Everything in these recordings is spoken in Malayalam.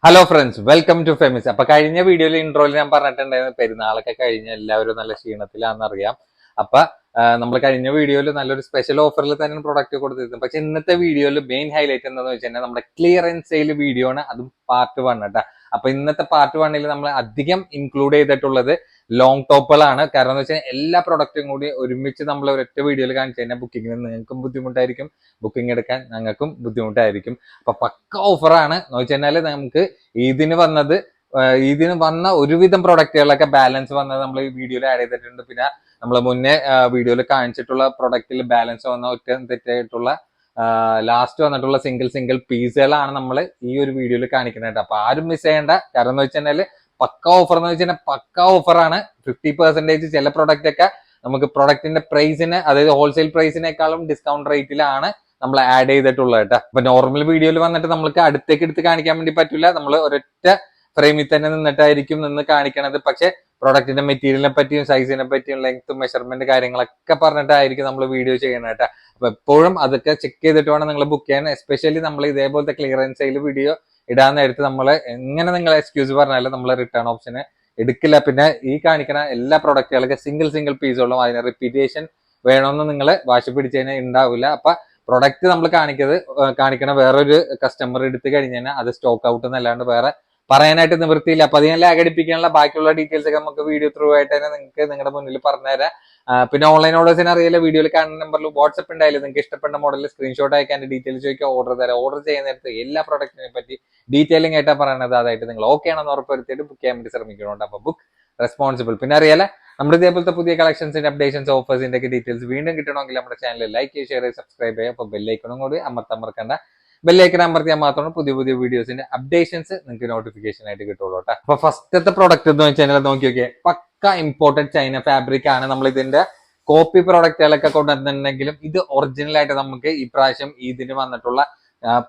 Hello friends, welcome to Femis. അപ്പൊ കഴിഞ്ഞ വീഡിയോയിൽ ഇൻട്രോയിൽ ഞാൻ പറഞ്ഞിട്ടുണ്ടായിരുന്നു പെരുന്നാളൊക്കെ കഴിഞ്ഞ എല്ലാവരും നല്ല ക്ഷീണത്തിലാണെന്നറിയാം. അപ്പൊ നമ്മൾ കഴിഞ്ഞ വീഡിയോയിൽ നല്ലൊരു സ്പെഷ്യൽ ഓഫറിൽ തന്നെ പ്രൊഡക്റ്റ് കൊടുത്തിരുന്നു. പക്ഷെ ഇന്നത്തെ വീഡിയോയിൽ മെയിൻ ഹൈലൈറ്റ് എന്താണെന്ന് വെച്ച് കഴിഞ്ഞാൽ നമ്മുടെ ക്ലിയറൻസ് സെയിൽ വീഡിയോ ആണ്, അതും പാർട്ട് 1 കേട്ടോ. അപ്പൊ ഇന്നത്തെ പാർട്ട് 1 നമ്മൾ അധികം ഇൻക്ലൂഡ് ചെയ്തിട്ടുള്ളത് ലോങ് ടോപ്പുകളാണ്. കാരണം എന്ന് വെച്ചാൽ എല്ലാ പ്രൊഡക്റ്റും കൂടി ഒരുമിച്ച് നമ്മൾ ഒരൊറ്റ വീഡിയോയിൽ കാണിച്ചു കഴിഞ്ഞാൽ ബുക്കിങ്ങിന് നിങ്ങൾക്കും ബുദ്ധിമുട്ടായിരിക്കും, ബുക്കിംഗ് എടുക്കാൻ ഞങ്ങൾക്കും ബുദ്ധിമുട്ടായിരിക്കും. അപ്പൊ പക്ക ഓഫറാണ് എന്ന് വെച്ച് കഴിഞ്ഞാൽ നമുക്ക് ഇതിന് വന്ന ഒരുവിധം പ്രൊഡക്റ്റുകളൊക്കെ ബാലൻസ് വന്നത് നമ്മൾ ഈ വീഡിയോയിൽ ആഡ് ചെയ്തിട്ടുണ്ട്. പിന്നെ നമ്മൾ മുന്നേ വീഡിയോയിൽ കാണിച്ചിട്ടുള്ള പ്രൊഡക്റ്റിൽ ബാലൻസ് വന്ന ഒറ്റ തെറ്റായിട്ടുള്ള ലാസ്റ്റ് വന്നിട്ടുള്ള സിംഗിൾ പീസുകളാണ് നമ്മൾ ഈ ഒരു വീഡിയോയിൽ കാണിക്കുന്നത്. അപ്പൊ ആരും മിസ് ചെയ്യേണ്ട. കാരണം എന്ന് വെച്ചാൽ പക്ക ഓഫർ എന്ന് വെച്ചാൽ പക്ക ഓഫറാണ്. 50% ചില പ്രൊഡക്റ്റ് ഒക്കെ നമുക്ക് പ്രൊഡക്റ്റിന്റെ പ്രൈസിന്, അതായത് ഹോൾസെയിൽ പ്രൈസിനേക്കാളും ഡിസ്കൗണ്ട് റേറ്റിലാണ് നമ്മൾ ആഡ് ചെയ്തിട്ടുള്ളത് കേട്ടോ. അപ്പൊ നോർമൽ വീഡിയോയിൽ വന്നിട്ട് നമ്മൾക്ക് അടുത്തേക്ക് എടുത്ത് കാണിക്കാൻ വേണ്ടി പറ്റില്ല. നമ്മൾ ഒരൊറ്റ ഫ്രെയിമിൽ തന്നെ നിന്നിട്ടായിരിക്കും നിന്ന് കാണിക്കണത്. പക്ഷെ പ്രൊഡക്റ്റിന്റെ മെറ്റീരിയലിനെ പറ്റിയും സൈസിനെ പറ്റിയും ലെങ്ത്തും മെഷർമെന്റ് കാര്യങ്ങളൊക്കെ പറഞ്ഞിട്ടായിരിക്കും നമ്മൾ വീഡിയോ ചെയ്യണത് കേട്ടോ. അപ്പൊ എപ്പോഴും അതൊക്കെ ചെക്ക് ചെയ്തിട്ട് വേണം നിങ്ങൾ ബുക്ക് ചെയ്യാൻ. എസ്പെഷ്യലി നമ്മൾ ഇതേപോലത്തെ ക്ലിയറൻസ് സെയിൽ വീഡിയോ ഇടാൻ നേരത്ത് നമ്മൾ എങ്ങനെ നിങ്ങൾ എക്സ്ക്യൂസ് പറഞ്ഞാലും നമ്മൾ റിട്ടേൺ ഓപ്ഷന് എടുക്കില്ല. പിന്നെ ഈ കാണിക്കുന്ന എല്ലാ പ്രൊഡക്റ്റുകളൊക്കെ സിംഗിൾ പീസുകളും അതിന് റിപ്പീറ്റേഷൻ വേണമെന്ന് നിങ്ങൾ വാശി പിടിച്ചു കഴിഞ്ഞാൽ ഉണ്ടാവില്ല. അപ്പൊ പ്രൊഡക്റ്റ് നമ്മൾ കാണിക്കണ വേറൊരു കസ്റ്റമർ എടുത്തു കഴിഞ്ഞാൽ അത് സ്റ്റോക്ക് ഔട്ട് എന്നല്ലാണ്ട് വേറെ പറയാനായിട്ട് നിവൃത്തിയില്ല. അപ്പൊ അതിനെ ലാഗ് അടിപ്പിക്കാനുള്ള ബാക്കിയുള്ള ഡീറ്റെയിൽസ് ഒക്കെ നമുക്ക് വീഡിയോ ത്രൂ ആയിട്ട് തന്നെ നിങ്ങൾക്ക് നിങ്ങളുടെ മുന്നിൽ പറഞ്ഞുതരാം. പിന്നെ ഓൺലൈൻ ഓർഡേഴ്സിന് അറിയില്ല, വീഡിയോയിൽ കാണുന്ന നമ്പറിൽ വാട്സ്ആപ്പ് ഉണ്ടായാലും നിങ്ങൾക്ക് ഇഷ്ടപ്പെട്ട മോഡലിൽ സ്ക്രീൻഷോട്ട് അയക്കാൻ ഡീറ്റെയിൽസ് ചോദിക്കുക, ഓർഡർ തരാം. ഓർഡർ ചെയ്യുന്ന നേരത്ത് എല്ലാ പ്രൊഡക്റ്റിനെ പറ്റി ഡീറ്റെയിലിംഗ് ആയിട്ടാണ് പറയുന്നത്. അതായിട്ട് നിങ്ങൾ ഓക്കെ ആണെന്ന് ഉറപ്പുവരുത്തിയിട്ട് ബുക്ക് ചെയ്യാൻ വേണ്ടി ശ്രമിക്കുന്നുണ്ട്. അപ്പൊ ബുക്ക് റെസ്പോൺസിബിൾ. പിന്നെ അറിയാലോ, നമ്മുടെ ഇതേപോലത്തെ പുതിയ കളക്ഷൻസിന്റെ അപ്ഡേഷൻസ് ഓഫേഴ്സിന്റെ ഒക്കെ ഡീറ്റെയിൽസ് വീണ്ടും കിട്ടണമെങ്കിൽ നമ്മുടെ ചാനൽ ലൈക്ക് ഷെയർ സബ്സ്ക്രൈബ് ചെയ്യുക. അപ്പൊ ബെല്ലൈക്കണും കൂടി അമർത്തമർക്കണ്ട. ബെല്ലൈക്കൺ അമർത്തിയാൽ മാത്രമാണ് പുതിയ വീഡിയോസിന്റെ അപ്ഡേഷൻസ് നിങ്ങൾക്ക് നോട്ടിഫിക്കേഷൻ ആയിട്ട് കിട്ടുള്ളൂ കേട്ടോ. അപ്പൊ ഫസ്റ്റത്തെ പ്രൊഡക്റ്റ് എന്ന് വെച്ച് കഴിഞ്ഞാൽ നോക്കി നോക്കിയേ, പക്ക ഇമ്പോർട്ടഡ് ചൈന ഫാബ്രിക് ആണ്. നമ്മൾ ഇതിന്റെ കോപ്പി പ്രൊഡക്റ്റുകളൊക്കെ കൊണ്ടുവന്നിട്ടുണ്ടെങ്കിലും ഇത് ഒറിജിനൽ ആയിട്ട് നമുക്ക് ഈ പ്രാവശ്യം ഇതിന് വന്നിട്ടുള്ള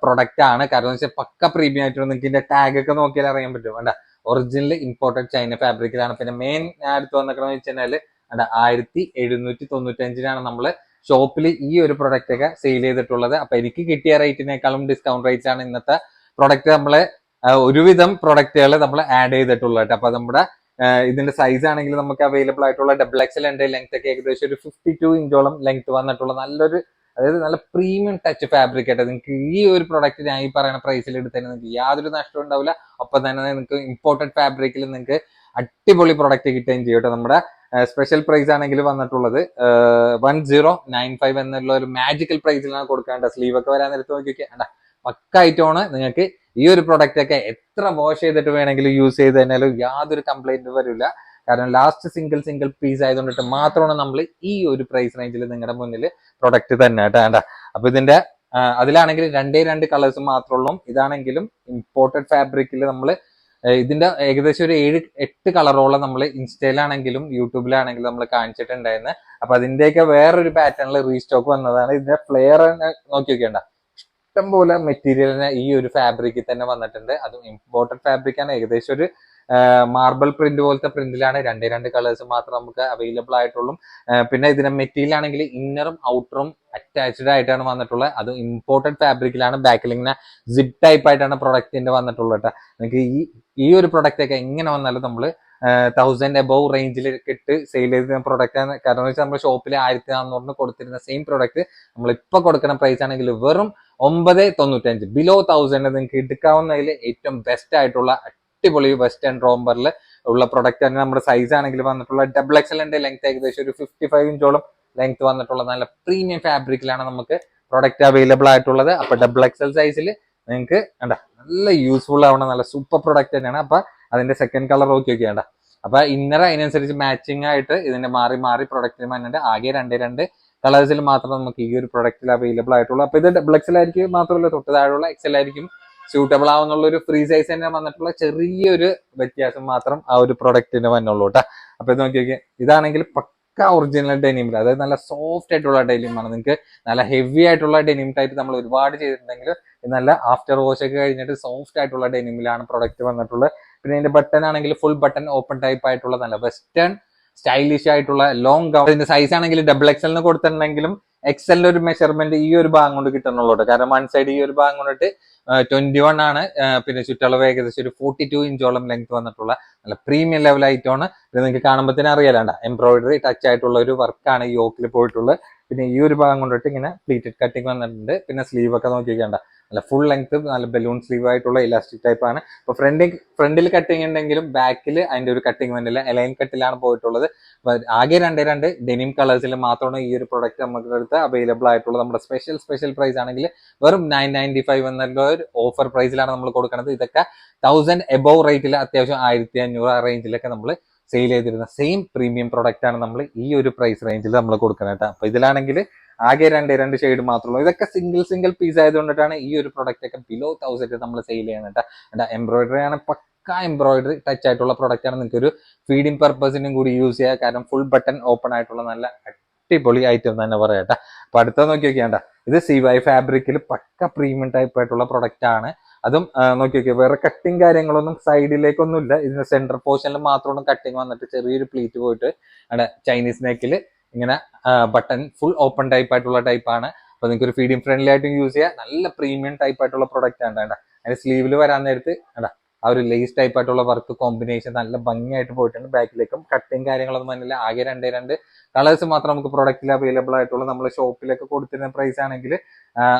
പ്രൊഡക്റ്റ് ആണ്. കാരണം വെച്ചാൽ പക്ക പ്രീമിയം ആയിട്ട് നിങ്ങൾക്ക് ഇതിന്റെ ടാഗ് ഒക്കെ നോക്കിയാൽ അറിയാൻ പറ്റും. വേണ്ട, ഒറിജിനൽ ഇമ്പോർട്ടഡ് ചൈന ഫാബ്രിക്കിലാണ്. പിന്നെ മെയിൻ ഞാൻ എടുത്ത് വന്നിക്കണമെന്ന് വെച്ച് കഴിഞ്ഞാല് 1795 നമ്മള് ഷോപ്പിൽ ഈ ഒരു പ്രൊഡക്റ്റ് ഒക്കെ സെയിൽ ചെയ്തിട്ടുള്ളത്. അപ്പൊ എനിക്ക് കിട്ടിയ റേറ്റിനേക്കാളും ഡിസ്കൗണ്ട് റേറ്റ്സ് ആണ് ഇന്നത്തെ പ്രൊഡക്റ്റ് നമ്മള് ഒരുവിധം പ്രൊഡക്റ്റുകൾ നമ്മൾ ആഡ് ചെയ്തിട്ടുള്ളത്. അപ്പൊ നമ്മുടെ ഇതിന്റെ സൈസ് ആണെങ്കിൽ നമുക്ക് അവൈലബിൾ ആയിട്ടുള്ള XXL ഉണ്ട്. ലെങ്ത് ഒക്കെ ഏകദേശം ഒരു 52 ഇഞ്ചോളം ലെങ്ത് വന്നിട്ടുള്ള നല്ലൊരു, അതായത് നല്ല പ്രീമിയം ടച്ച് ഫാബ്രിക് ആയിട്ട് നിങ്ങൾക്ക് ഈ ഒരു പ്രൊഡക്റ്റ് ഞാൻ ഈ പറയുന്ന പ്രൈസിൽ എടുത്തതിന് നിങ്ങൾക്ക് യാതൊരു നഷ്ടവും ഉണ്ടാവില്ല. ഒപ്പം തന്നെ നിങ്ങൾക്ക് ഇമ്പോർട്ടഡ് ഫാബ്രിക്കിൽ നിങ്ങൾക്ക് അടിപൊളി പ്രൊഡക്റ്റ് കിട്ടുകയും ചെയ്യും കേട്ടോ. നമ്മുടെ സ്പെഷ്യൽ പ്രൈസ് ആണെങ്കിൽ വന്നിട്ടുള്ളത് 1095 എന്നുള്ള ഒരു മാജിക്കൽ പ്രൈസിലാണ് കൊടുക്കേണ്ടത്. സ്ലീവ് ഒക്കെ വരാൻ നേരത്ത് നോക്കിയൊക്കെ പക്ക ഐറ്റമാണ്. നിങ്ങൾക്ക് ഈ ഒരു പ്രൊഡക്റ്റ് ഒക്കെ എത്ര വാഷ് ചെയ്തിട്ട് വേണമെങ്കിലും യൂസ് ചെയ്ത് കഴിഞ്ഞാലും യാതൊരു കംപ്ലൈന്റ് വരില്ല. കാരണം ലാസ്റ്റ് സിംഗിൾ പീസ് ആയതുകൊണ്ടിട്ട് മാത്രമാണ് നമ്മൾ ഈ ഒരു പ്രൈസ് റേഞ്ചിൽ നിങ്ങളുടെ മുന്നിൽ പ്രൊഡക്റ്റ് തന്നെ കേട്ടോ. അപ്പൊ ഇതിന്റെ അതിലാണെങ്കിൽ 2 കളേഴ്സ് മാത്രമുള്ളൂ. ഇതാണെങ്കിലും ഇമ്പോർട്ടഡ് ഫാബ്രിക്കിൽ നമ്മൾ ഇതിന്റെ ഏകദേശം ഒരു 7-8 കളറോളം നമ്മൾ ഇൻസ്റ്റയിലാണെങ്കിലും യൂട്യൂബിലാണെങ്കിലും നമ്മൾ കാണിച്ചിട്ടുണ്ടായിരുന്നു. അപ്പൊ അതിന്റെയൊക്കെ വേറൊരു പാറ്റേണിൽ റീസ്റ്റോക്ക് വന്നതാണ്. ഇതിന്റെ ഫ്ലെയർ നോക്കി വെക്കേണ്ട, ഇഷ്ടംപോലെ മെറ്റീരിയലിന് ഈ ഒരു ഫാബ്രിക്കിൽ തന്നെ വന്നിട്ടുണ്ട്. അതും ഇമ്പോർട്ടഡ് ഫാബ്രിക് ആണ്. ഏകദേശം ഒരു മാർബിൾ പ്രിന്റ് പോലത്തെ പ്രിന്റിലാണ്. 2 കളേഴ്സ് മാത്രം നമുക്ക് അവൈലബിൾ ആയിട്ടുള്ളൂ. പിന്നെ ഇതിന്റെ മെറ്റീരിയൽ ആണെങ്കിൽ ഇന്നറും ഔട്ടറും അറ്റാച്ച്ഡ് ആയിട്ടാണ് വന്നിട്ടുള്ളത്. അത് ഇമ്പോർട്ടഡ് ഫാബ്രിക്കിലാണ്. ബാക്കിൽ ഇങ്ങനെ സിപ്പ് ടൈപ്പ് ആയിട്ടാണ് പ്രൊഡക്റ്റിന്റെ വന്നിട്ടുള്ളത് കേട്ടോ. നിങ്ങൾക്ക് ഈ ഒരു പ്രൊഡക്റ്റ് ഒക്കെ എങ്ങനെ വന്നാലും നമ്മൾ 1000 എബവ് റേഞ്ചിൽ ഇട്ട് സെയിൽ ചെയ്ത പ്രൊഡക്റ്റ് ആണ്. കാരണം വെച്ചാൽ നമ്മുടെ ഷോപ്പിൽ 1400 കൊടുത്തിരുന്ന സെയിം പ്രൊഡക്റ്റ് നമ്മൾ ഇപ്പൊ കൊടുക്കുന്ന പ്രൈസ് ആണെങ്കിൽ വെറും 995, ബിലോ 1000 നിങ്ങൾക്ക് എടുക്കാവുന്നതിൽ ഏറ്റവും ബെസ്റ്റ് ആയിട്ടുള്ള അടിപൊളി വെസ്റ്റേൺ റോംബറിൽ ഉള്ള പ്രൊഡക്റ്റ് ആണ്. നമ്മുടെ സൈസ് ആണെങ്കിൽ വന്നിട്ടുള്ള XXL ലെങ്ത് ഏകദേശം ഒരു 55 ഇഞ്ചോളം ലെങ്ത് വന്നിട്ടുള്ള നല്ല പ്രീമിയം ഫാബ്രിക്കിലാണ് നമുക്ക് പ്രൊഡക്റ്റ് അവൈലബിൾ ആയിട്ടുള്ളത്. അപ്പൊ XXL സൈസിൽ നിങ്ങൾക്ക് നല്ല യൂസ്ഫുൾ ആവണ നല്ല സൂപ്പർ പ്രൊഡക്റ്റ് തന്നെയാണ്. അപ്പൊ അതിന്റെ സെക്കൻഡ് കളർ നോക്കി വെക്കേണ്ട. അപ്പൊ ഇന്നർ അതിനനുസരിച്ച് മാച്ചിങ് ആയിട്ട് ഇതിന്റെ മാറി പ്രൊഡക്റ്റിന് വന്നിട്ട് ആകെ 2 കളേഴ്സിൽ മാത്രം നമുക്ക് ഈ ഒരു പ്രൊഡക്റ്റിൽ അവൈലബിൾ ആയിട്ടുള്ളൂ. അപ്പൊ ഇത് XXL ആയിരിക്കും മാത്രമല്ല, തൊട്ട് താഴെയുള്ള XL ആയിരിക്കും സ്യൂട്ടബിൾ ആവുന്നുള്ള ഒരു ഫ്രീ സൈസ് തന്നെ വന്നിട്ടുള്ള ചെറിയൊരു വ്യത്യാസം മാത്രം ആ ഒരു പ്രൊഡക്റ്റിന് വന്നുള്ളൂ കേട്ടോ. അപ്പൊ ഇത് നോക്കി നോക്കിയാൽ ഇതാണെങ്കിൽ പക്ക ഒറിജിനൽ ഡെനിമിൽ, അതായത് നല്ല സോഫ്റ്റ് ആയിട്ടുള്ള ഡെനിമാണ്. നിങ്ങൾക്ക് നല്ല ഹെവി ആയിട്ടുള്ള ഡെനിം ടൈപ്പ് നമ്മൾ ഒരുപാട് ചെയ്തിട്ടുണ്ടെങ്കിൽ നല്ല ആഫ്റ്റർ വാഷ് ഒക്കെ കഴിഞ്ഞിട്ട് സോഫ്റ്റ് ആയിട്ടുള്ള ഡെനിമിലാണ് പ്രൊഡക്റ്റ് വന്നിട്ടുള്ളത്. പിന്നെ ഇതിന്റെ ബട്ടൺ ആണെങ്കിൽ ഫുൾ ബട്ടൺ ഓപ്പൺ ടൈപ്പ് ആയിട്ടുള്ള നല്ല വെസ്റ്റേൺ സ്റ്റൈലിഷ് ആയിട്ടുള്ള ലോങ് ഗൗൺ. ഇതിന്റെ സൈസ് ആണെങ്കിൽ XXL കൊടുത്തിട്ടുണ്ടെങ്കിലും XL ഒരു മെഷർമെന്റ് ഈ ഒരു ഭാഗം കൊണ്ട് കിട്ടുന്നുള്ളൂ. കാരണം വൺ സൈഡ് ഈ ഒരു ഭാഗം കൊണ്ടിട്ട് 21 ആണ്. പിന്നെ ചുറ്റളവ് ഏകദേശം ഒരു 42 ഇഞ്ചോളം ലെങ്ത് വന്നിട്ടുള്ള നല്ല പ്രീമിയം ലെവൽ ആയിട്ടാണ് ഇത്. നിങ്ങൾക്ക് കാണുമ്പോൾ തന്നെ അറിയാലണ്ട എംബ്രോയിഡറി ടച്ച് ആയിട്ടുള്ള ഒരു വർക്കാണ് ഈ യോക്കിൽ പോയിട്ടുള്ളത്. പിന്നെ ഈ ഒരു ഭാഗം കൊണ്ടിട്ട് ഇങ്ങനെ പ്ലീറ്റഡ് കട്ടിങ് വന്നിട്ടുണ്ട്. പിന്നെ സ്ലീവ് ഒക്കെ നോക്കിക്കേണ്ട നല്ല ഫുൾ ലെങ്ത് നല്ല ബലൂൺ സ്ലീവ് ആയിട്ടുള്ള ഇലാസ്റ്റിക് ടൈപ്പ് ആണ്. ഇപ്പൊ ഫ്രണ്ടിൽ കട്ടിങ് ഉണ്ടെങ്കിലും ബാക്കിൽ അതിന്റെ ഒരു കട്ടിങ് വന്നില്ല, എലൈൻ കട്ടിലാണ് പോയിട്ടുള്ളത്. ആകെ രണ്ട് ഡെനിം കളേഴ്സിൽ മാത്രമാണ് ഈ ഒരു പ്രൊഡക്റ്റ് നമുക്ക് അടുത്ത് അവൈലബിൾ ആയിട്ടുള്ളത്. നമ്മുടെ സ്പെഷ്യൽ പ്രൈസ് ആണെങ്കിൽ വെറും 995 എന്നുള്ള ഒരു ഓഫർ പ്രൈസിലാണ് നമ്മൾ കൊടുക്കുന്നത്. ഇതൊക്കെ 1000 എബോവ് റേറ്റിൽ അത്യാവശ്യം 1500 ആ റേഞ്ചിലൊക്കെ നമ്മൾ സെയിൽ ചെയ്തിരുന്ന സെയിം പ്രീമിയം പ്രൊഡക്റ്റ് ആണ് നമ്മൾ ഈ ഒരു പ്രൈസ് റേഞ്ചിൽ നമ്മൾ കൊടുക്കുന്നത്. അപ്പൊ ഇതിലാണെങ്കിൽ ആകെ രണ്ട് ഷെയ്ഡ് മാത്രമേ. ഇതൊക്കെ സിംഗിൾ പീസ് ആയതുകൊണ്ടിട്ടാണ് ഈ ഒരു പ്രൊഡക്റ്റ് ഒക്കെ ബിലോ 1000 നമ്മൾ സെയിൽ ചെയ്യുന്നത്. എംബ്രോയിഡറി ആണ്, പക്ക എംബ്രോയിഡറി ടച്ച് ആയിട്ടുള്ള പ്രൊഡക്റ്റ് ആണ്. നിങ്ങൾക്ക് ഒരു ഫീഡിംഗ് പർപ്പസിനും കൂടി യൂസ് ചെയ്യാം. കാരണം ഫുൾ ബട്ടൺ ഓപ്പൺ ആയിട്ടുള്ള നല്ല അടിപൊളി ഐറ്റം തന്നെ പറയട്ടെ. അപ്പൊ അടുത്ത നോക്കി നോക്കിയാണ്ട, ഇത് CY ഫാബ്രിക്കിൽ പക്ക പ്രീമിയം ടൈപ്പ് ആയിട്ടുള്ള പ്രൊഡക്റ്റ് ആണ്. അതും നോക്കി നോക്കിയാൽ വേറെ കട്ടിങ് കാര്യങ്ങളൊന്നും സൈഡിലേക്കൊന്നും ഇല്ല. ഇതിന് സെന്റർ പോർഷനിൽ മാത്രമാണ് കട്ടിങ് വന്നിട്ട് ചെറിയൊരു പ്ലീറ്റ് പോയിട്ട് അവിടെ ചൈനീസ് നെക്കിൽ ഇങ്ങനെ ബട്ടൺ ഫുൾ ഓപ്പൺ ടൈപ്പ് ആയിട്ടുള്ള ടൈപ്പാണ്. അപ്പൊ നിങ്ങൾക്ക് ഒരു ഫീഡിംഗ് ഫ്രണ്ട്ലി ആയിട്ടും യൂസ് ചെയ്യാം. നല്ല പ്രീമിയം ടൈപ്പ് ആയിട്ടുള്ള പ്രൊഡക്റ്റ് ആണ്. അതിന്റെ സ്ലീവിൽ വരാൻ നേരത്ത് ആ ഒരു ലേസ് ടൈപ്പ് ആയിട്ടുള്ള വർക്ക് കോമ്പിനേഷൻ നല്ല ഭംഗിയായിട്ട് പോയിട്ടുണ്ട്. ബാക്കിലേക്കും കട്ടിങ് കാര്യങ്ങളൊന്നും വന്നില്ല. ആകെ രണ്ട് കളേഴ്സ് മാത്രം നമുക്ക് പ്രൊഡക്റ്റിൽ അവൈലബിൾ ആയിട്ടുള്ളൂ. നമ്മൾ ഷോപ്പിലൊക്കെ കൊടുത്തിരുന്ന പ്രൈസ് ആണെങ്കിൽ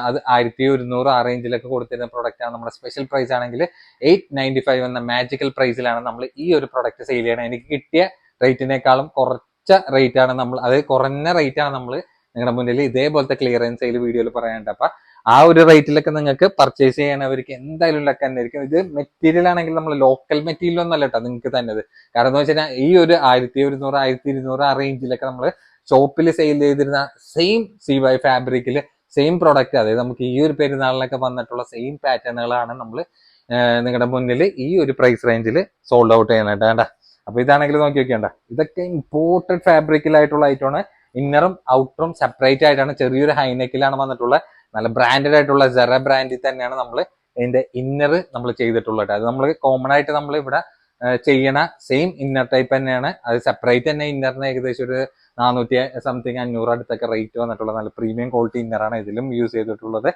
അത് 1100 ആ റേഞ്ചിലൊക്കെ കൊടുത്തിരുന്ന പ്രൊഡക്റ്റ് ആണ്. നമ്മുടെ സ്പെഷ്യൽ പ്രൈസ് ആണെങ്കിൽ 895 എന്ന മാജിക്കൽ പ്രൈസിലാണ് നമ്മൾ ഈ ഒരു പ്രൊഡക്റ്റ് സെയിൽ ചെയ്യണം. എനിക്ക് കിട്ടിയ റേറ്റിനേക്കാളും കുറച്ച റേറ്റ് ആണ് നമ്മൾ, അത് കുറഞ്ഞ റേറ്റ് ആണ് നമ്മൾ നിങ്ങളുടെ മുന്നിൽ ഇതേപോലത്തെ ക്ലിയറൻസ് സെയിൽ വീഡിയോയിൽ പറയാനുണ്ട്. അപ്പൊ ആ ഒരു റേറ്റിലൊക്കെ നിങ്ങൾക്ക് പർച്ചേസ് ചെയ്യാനവർക്ക് എന്തായാലും ലക്ക് തന്നെയായിരിക്കും. ഇത് മെറ്റീരിയൽ ആണെങ്കിൽ നമ്മൾ ലോക്കൽ മെറ്റീരിയൽ ഒന്നല്ല കേട്ടോ നിങ്ങൾക്ക് തന്നത്. കാരണം എന്ന് വെച്ചാൽ ഈ ഒരു 1100 1200 ആ റേഞ്ചിലൊക്കെ നമ്മൾ ഷോപ്പിൽ സെയിൽ ചെയ്തിരുന്ന സെയിം CY ഫാബ്രിക്കിൽ സെയിം പ്രൊഡക്റ്റ്, അതായത് നമുക്ക് ഈ ഒരു പെരുന്നാളിലൊക്കെ വന്നിട്ടുള്ള സെയിം പാറ്റേണുകളാണ് നമ്മൾ നിങ്ങളുടെ മുന്നിൽ ഈ ഒരു പ്രൈസ് റേഞ്ചിൽ സോൾഡ് ഔട്ട് ചെയ്യാനായിട്ട് വേണ്ട. അപ്പൊ ഇതാണെങ്കിൽ നോക്കി വെക്കേണ്ട, ഇതൊക്കെ ഇമ്പോർട്ടഡ് ഫാബ്രിക്കിലായിട്ടുള്ള ഐറ്റമാണ്. ഇന്നറും ഔട്ടറും സെപ്പറേറ്റ് ആയിട്ടാണ്. ചെറിയൊരു ഹൈനെക്കിലാണ് വന്നിട്ടുള്ളത്. നല്ല ബ്രാൻഡഡ് ആയിട്ടുള്ള സെറ ബ്രാൻഡിൽ തന്നെയാണ് നമ്മൾ ഇതിന്റെ ഇന്നർ നമ്മൾ ചെയ്തിട്ടുള്ളത്. അത് നമ്മൾ കോമൺ ആയിട്ട് നമ്മൾ ഇവിടെ ചെയ്യണ സെയിം ഇന്നർ ടൈപ്പ് തന്നെയാണ്. അത് സെപ്പറേറ്റ് തന്നെ ഇന്നറിന് ഏകദേശം ഒരു 400 സംതിങ് 500 അടുത്തൊക്കെ റേറ്റ് വന്നിട്ടുള്ള നല്ല പ്രീമിയം ക്വാളിറ്റി ഇന്നറാണ് ഇതിലും യൂസ് ചെയ്തിട്ടുള്ളത്.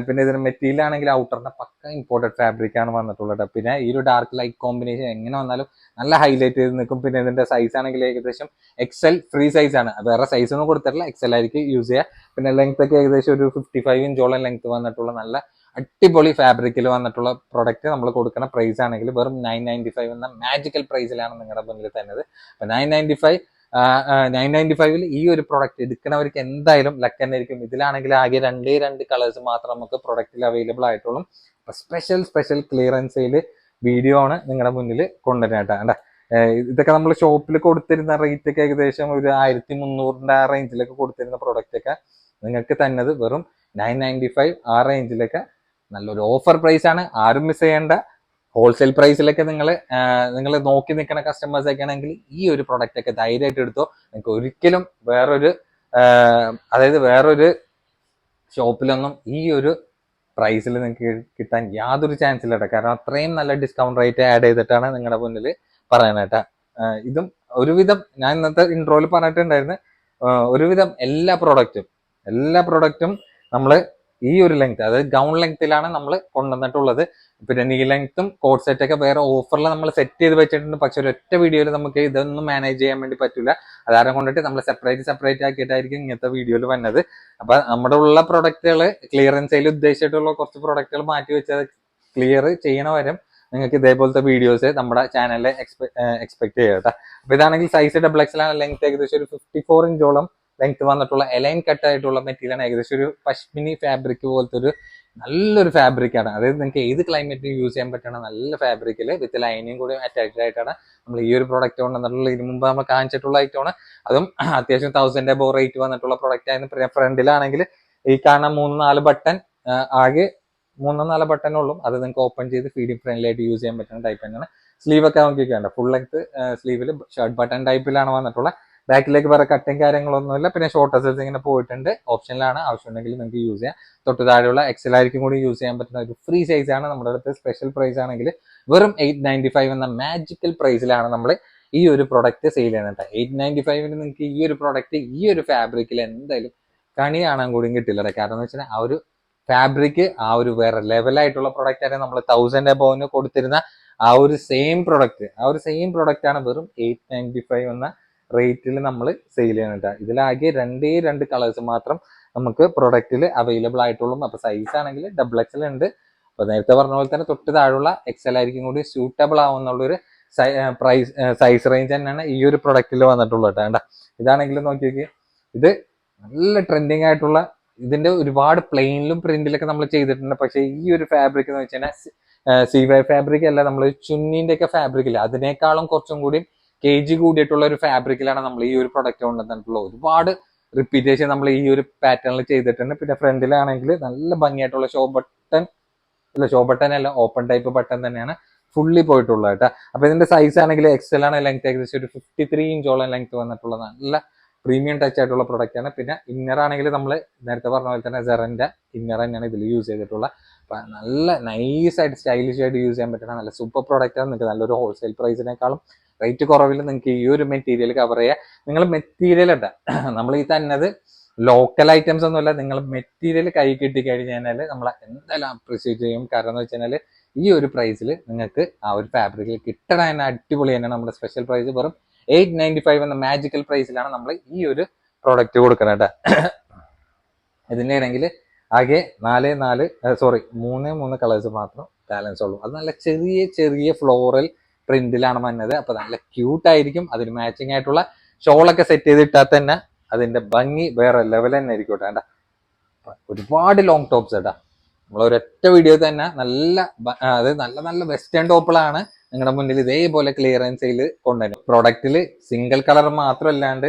പിന്നെ ഇതിന് മെറ്റീരിയൽ ആണെങ്കിൽ ഔട്ടറിന്റെ പക്ക ഇമ്പോർട്ടഡ് ഫാബ്രിക് ആണ് വന്നിട്ടുള്ളത്. പിന്നെ ഈ ഒരു ഡാർക്ക് ലൈറ്റ് കോമ്പിനേഷൻ എങ്ങനെ വന്നാലും നല്ല ഹൈലൈറ്റ് ചെയ്ത് നിൽക്കും. പിന്നെ ഇതിന്റെ സൈസ് ആണെങ്കിൽ ഏകദേശം XL ഫ്രീ സൈസ് ആണ്. വേറെ സൈസ് ഒന്നും കൊടുത്തിട്ടില്ല, XL ആയിരിക്കും യൂസ് ചെയ്യുക. പിന്നെ ലെങ്ത് ഒക്കെ ഏകദേശം ഒരു 55 ഇഞ്ചോളം ലെങ്ത് വന്നിട്ടുള്ള നല്ല അടിപൊളി ഫാബ്രിക്കിൽ വന്നിട്ടുള്ള പ്രൊഡക്റ്റ് നമ്മൾ കൊടുക്കുന്ന പ്രൈസ് ആണെങ്കിൽ വെറും 995 എന്ന മാജിക്കൽ പ്രൈസിലാണ് നിങ്ങളുടെ മുന്നിൽ തന്നത്. അപ്പൊ 995 ഈ ഒരു പ്രൊഡക്റ്റ് എടുക്കുന്നവർക്ക് എന്തായാലും ലക്ക് തന്നെ ആയിരിക്കും. ഇതിലാണെങ്കിൽ ആകെ രണ്ട് കളേഴ്സ് മാത്രം നമുക്ക് പ്രൊഡക്റ്റിൽ അവൈലബിൾ ആയിട്ടുള്ളൂ. അപ്പൊ സ്പെഷ്യൽ ക്ലിയറൻസിൽ വീഡിയോ ആണ് നിങ്ങളുടെ മുന്നിൽ കൊണ്ടുവരേണ്ട. ഇതൊക്കെ നമ്മൾ ഷോപ്പിൽ കൊടുത്തിരുന്ന റേറ്റ് ഒക്കെ ഏകദേശം ഒരു 1300 ആ റേഞ്ചിലൊക്കെ കൊടുത്തിരുന്ന പ്രൊഡക്റ്റ് ഒക്കെ നിങ്ങൾക്ക് തന്നത് വെറും 995 ആ റേഞ്ചിലൊക്കെ നല്ലൊരു ഓഫർ പ്രൈസ് ആണ്. ആരും മിസ് ചെയ്യേണ്ട. ഹോൾസെയിൽ പ്രൈസിലൊക്കെ നിങ്ങൾ നോക്കി നിൽക്കുന്ന കസ്റ്റമേഴ്സ് ഒക്കെ ആണെങ്കിൽ ഈ ഒരു പ്രൊഡക്റ്റ് ഒക്കെ ധൈര്യമായിട്ട് എടുത്തോ. നിങ്ങൾക്ക് ഒരിക്കലും വേറൊരു ഷോപ്പിലൊന്നും ഈ ഒരു പ്രൈസിൽ നിങ്ങൾക്ക് കിട്ടാൻ യാതൊരു ചാൻസ് ഇല്ല. കാരണം അത്രയും നല്ല ഡിസ്കൗണ്ട് റേറ്റ് ആഡ് ചെയ്തിട്ടാണ് നിങ്ങളുടെ മുന്നിൽ പറയാനായിട്ടാ. ഇതും ഒരുവിധം ഞാൻ ഇന്നത്തെ ഇൻട്രോയിൽ പറഞ്ഞിട്ടുണ്ടായിരുന്നു, ഒരുവിധം എല്ലാ പ്രൊഡക്റ്റും നമ്മൾ ഈ ഒരു ലെങ്ത്, അതായത് ഗൗൺ ലെങ്ത്തിലാണ് നമ്മൾ കൊണ്ടുവന്നിട്ടുള്ളത്. പിന്നെ നീ ലെങ്ത്തും കോഡ് സെറ്റ് ഒക്കെ വേറെ ഓഫറിൽ നമ്മൾ സെറ്റ് ചെയ്ത് വെച്ചിട്ടുണ്ട്. പക്ഷെ ഒരൊറ്റ വീഡിയോയിൽ നമുക്ക് ഇതൊന്നും മാനേജ് ചെയ്യാൻ വേണ്ടി പറ്റില്ല. അതാരം കൊണ്ടിട്ട് നമ്മൾ സെപ്പറേറ്റ് ആക്കിയിട്ടായിരിക്കും ഇങ്ങനത്തെ വീഡിയോയിൽ വന്നത്. അപ്പൊ നമ്മുടെ ഉള്ള പ്രൊഡക്റ്റുകൾ ക്ലിയറൻസ് സെയിൽ ഉദ്ദേശിച്ചിട്ടുള്ള കുറച്ച് പ്രൊഡക്റ്റുകൾ മാറ്റി വെച്ചത് ക്ലിയർ ചെയ്യണ വരും നിങ്ങൾക്ക് ഇതേപോലത്തെ വീഡിയോസ് നമ്മുടെ ചാനലിൽ എക്സ്പെക്ട് ചെയ്യട്ടെ. അപ്പൊ ഇതാണെങ്കിൽ സൈസ് XXL ആണ്. ലെങ്ത് ഏകദേശം ഒരു 54 ഇഞ്ചോളം ലെങ്ത് വന്നിട്ടുള്ള എലൈൻ കട്ട് ആയിട്ടുള്ള മെറ്റീരിയൽ ആണ്. ഏകദേശം ഒരു പശ്മിനി ഫാബ്രിക് പോലത്തെ ഒരു നല്ലൊരു ഫാബ്രിക് ആണ്. അതായത് നിങ്ങൾക്ക് ഏത് ക്ലൈമറ്റിലും യൂസ് ചെയ്യാൻ പറ്റുന്ന നല്ല ഫാബ്രിക്കിൽ വിത്ത് ലൈനിങ് കൂടി അറ്റാച്ച്ഡ് ആയിട്ടാണ് നമ്മൾ ഈ ഒരു പ്രൊഡക്റ്റ് കൊണ്ടുവന്നിട്ടുള്ള. ഇതിനു മുമ്പ് നമ്മൾ കാണിച്ചിട്ടുള്ള ഐറ്റമാണ്. അതും അത്യാവശ്യം 1000 എബോ റേറ്റ് വന്നിട്ടുള്ള പ്രൊഡക്റ്റ് ആയിരുന്നു. പിന്നെ ഫ്രണ്ടിലാണെങ്കിൽ ഈ കാണുന്ന 3-4 ബട്ടൺ, ആകെ 3-4 ബട്ടണേ ഉള്ളൂ. അത് നിങ്ങൾക്ക് ഓപ്പൺ ചെയ്ത് ഫീഡിംഗ് ഫ്രണ്ട്ലി ആയിട്ട് യൂസ് ചെയ്യാൻ പറ്റുന്ന ടൈപ്പ് തന്നെയാണ്. സ്ലീവ് ഒക്കെ നോക്കിക്കേണ്ട, ഫുൾ ലെങ്ത് സ്ലീവിൽ ഷർട്ട് ബട്ടൺ ടൈപ്പിലാണ് വന്നിട്ടുള്ളത്. ബാക്കിലേക്ക് വേറെ കട്ടിങ് കാര്യങ്ങളൊന്നുമില്ല. പിന്നെ ഷോർട്ട് അസൽസ് ഇങ്ങനെ പോയിട്ടുണ്ട്. ഓപ്ഷനിലാണ്, ആവശ്യമുണ്ടെങ്കിൽ നിങ്ങൾക്ക് യൂസ് ചെയ്യാം. തൊട്ട് താഴെയുള്ള XL ആയിരിക്കും കൂടി യൂസ് ചെയ്യാൻ പറ്റുന്ന ഒരു ഫ്രീ സൈസ് ആണ്. നമ്മുടെ അടുത്ത് സ്പെഷ്യൽ പ്രൈസ് ആണെങ്കിൽ വെറും 895 എന്ന മാജിക്കൽ പ്രൈസിലാണ് നമ്മൾ ഈ ഒരു പ്രൊഡക്റ്റ് സെയിൽ ചെയ്യുന്നത്. 895 നിങ്ങൾക്ക് ഈ ഒരു പ്രൊഡക്റ്റ് ഈ ഒരു ഫാബ്രിക്കിൽ എന്തായാലും കണി കാണാൻ കൂടിയും കിട്ടില്ല. കാരണം എന്ന് വെച്ചാൽ ആ ഒരു ഫാബ്രിക് ആ ഒരു വേറെ ലെവലായിട്ടുള്ള പ്രൊഡക്റ്റ് ആണ്. നമ്മൾ 1000 അബോവിന് കൊടുത്തിരുന്ന ആ ഒരു സെയിം പ്രൊഡക്റ്റ് ആണ് വെറും 895 എന്ന റേറ്റിൽ നമ്മൾ സെയിൽ ചെയ്യുന്നുണ്ട്. ഇതിലാകെ രണ്ട് കളേഴ്സ് മാത്രം നമുക്ക് പ്രൊഡക്റ്റിൽ അവൈലബിൾ ആയിട്ടുള്ളൂ. അപ്പൊ സൈസ് ആണെങ്കിൽ XXL ഉണ്ട്. അപ്പൊ നേരത്തെ പറഞ്ഞ പോലെ തന്നെ തൊട്ട് താഴെയുള്ള XL ആയിരിക്കും കൂടി സ്യൂട്ടബിൾ ആവുന്നുള്ളൊരു സൈസ് റേഞ്ച് തന്നെയാണ് ഈ ഒരു പ്രൊഡക്റ്റിൽ വന്നിട്ടുള്ളത് കേട്ടോ. ഇതാണെങ്കിൽ നോക്കി നോക്കി, ഇത് നല്ല ട്രെൻഡിങ് ആയിട്ടുള്ള, ഇതിന്റെ ഒരുപാട് പ്ലെയിനിലും പ്രിന്റിലൊക്കെ നമ്മൾ ചെയ്തിട്ടുണ്ട്. പക്ഷെ ഈ ഒരു ഫാബ്രിക് എന്ന് വെച്ച് കഴിഞ്ഞാൽ CY ഫാബ്രിക് അല്ല, നമ്മൾ ചുന്നീന്റെ ഒക്കെ ഫാബ്രിക് ഇല്ല, അതിനേക്കാളും കുറച്ചും കൂടി KG കൂടിയിട്ടുള്ള ഒരു ഫാബ്രിക്കിലാണ് നമ്മൾ ഈ ഒരു പ്രൊഡക്റ്റ് കൊണ്ടുവന്നിട്ടുള്ളത്. ഒരുപാട് റിപ്പീറ്റേഷൻ നമ്മൾ ഈ ഒരു പാറ്റേണിൽ ചെയ്തിട്ടുണ്ട്. പിന്നെ ഫ്രണ്ടിലാണെങ്കിൽ നല്ല ഭംഗിയായിട്ടുള്ള ഷോ ബട്ടൺ അല്ല, ഓപ്പൺ ടൈപ്പ് ബട്ടൺ തന്നെയാണ് ഫുള്ളി പോയിട്ടുള്ളത് കേട്ടോ. അപ്പൊ ഇതിന്റെ സൈസ് ആണെങ്കിൽ XL ആണ്. ലെങ്ത് ഏകദേശം ഒരു 53 ഇഞ്ചോളം ലെങ്ത് വന്നിട്ടുള്ള നല്ല പ്രീമിയം ടച്ച് ആയിട്ടുള്ള പ്രൊഡക്റ്റ് ആണ്. പിന്നെ ഇന്നർ ആണെങ്കിൽ നമ്മൾ നേരത്തെ പറഞ്ഞ പോലെ തന്നെ സെറന്റെ ഇന്നർ തന്നെയാണ് ഇതിൽ യൂസ് ചെയ്തിട്ടുള്ള. അപ്പൊ നല്ല നൈസ് ആയിട്ട് സ്റ്റൈലിഷ് ആയിട്ട് യൂസ് ചെയ്യാൻ പറ്റുന്ന നല്ല സൂപ്പർ പ്രൊഡക്റ്റ് ആണ്. നിങ്ങൾക്ക് നല്ലൊരു ഹോൾസെയിൽ പ്രൈസിനേക്കാളും റേറ്റ് കുറവിൽ നിങ്ങൾക്ക് ഈ ഒരു മെറ്റീരിയൽ കവർ ചെയ്യാം. നിങ്ങൾ മെറ്റീരിയൽ ഉണ്ട് നമ്മൾ ഈ തന്നത് ലോക്കൽ ഐറ്റംസ് ഒന്നുമല്ല. നിങ്ങൾ മെറ്റീരിയൽ കൈ കിട്ടി കഴിഞ്ഞാൽ നമ്മൾ എന്തായാലും അപ്രീഷിയേറ്റ് ചെയ്യും. കാരണം എന്ന് വെച്ച് കഴിഞ്ഞാൽ ഈ ഒരു പ്രൈസിൽ നിങ്ങൾക്ക് ആ ഒരു ഫാബ്രിക്കിൽ കിട്ടണ തന്നെ അടിപൊളി തന്നെയാണ്. നമ്മുടെ സ്പെഷ്യൽ പ്രൈസ് വെറും 895 എന്ന മാജിക്കൽ പ്രൈസിലാണ് നമ്മൾ ഈ ഒരു പ്രോഡക്റ്റ് കൊടുക്കുന്നത്. ഇതിൻ്റെ ആണെങ്കിൽ ആകെ 3 കളേഴ്സ് മാത്രം ബാലൻസ് ഉള്ളൂ. അത് നല്ല ചെറിയ ഫ്ലോറൽ പ്രിന്റിലാണ് വന്നത്. അപ്പൊ നല്ല ക്യൂട്ട് ആയിരിക്കും. അതിന് മാച്ചിങ് ആയിട്ടുള്ള ഷോളൊക്കെ സെറ്റ് ചെയ്തിട്ടാൽ തന്നെ അതിന്റെ ഭംഗി വേറെ ലെവൽ തന്നെ ആയിരിക്കും കേട്ടോ. ഒരുപാട് ലോങ് ടോപ്സ് കേട്ടാ, നമ്മൾ ഒരൊറ്റ വീഡിയോ തന്നെ നല്ല വെസ്റ്റേൺ ടോപ്പുകളാണ് നിങ്ങളുടെ മുന്നിൽ ഇതേപോലെ ക്ലിയറൻസ് സെയിൽ കൊണ്ടുവരും. പ്രോഡക്റ്റിൽ സിംഗിൾ കളർ മാത്രമല്ലാണ്ട്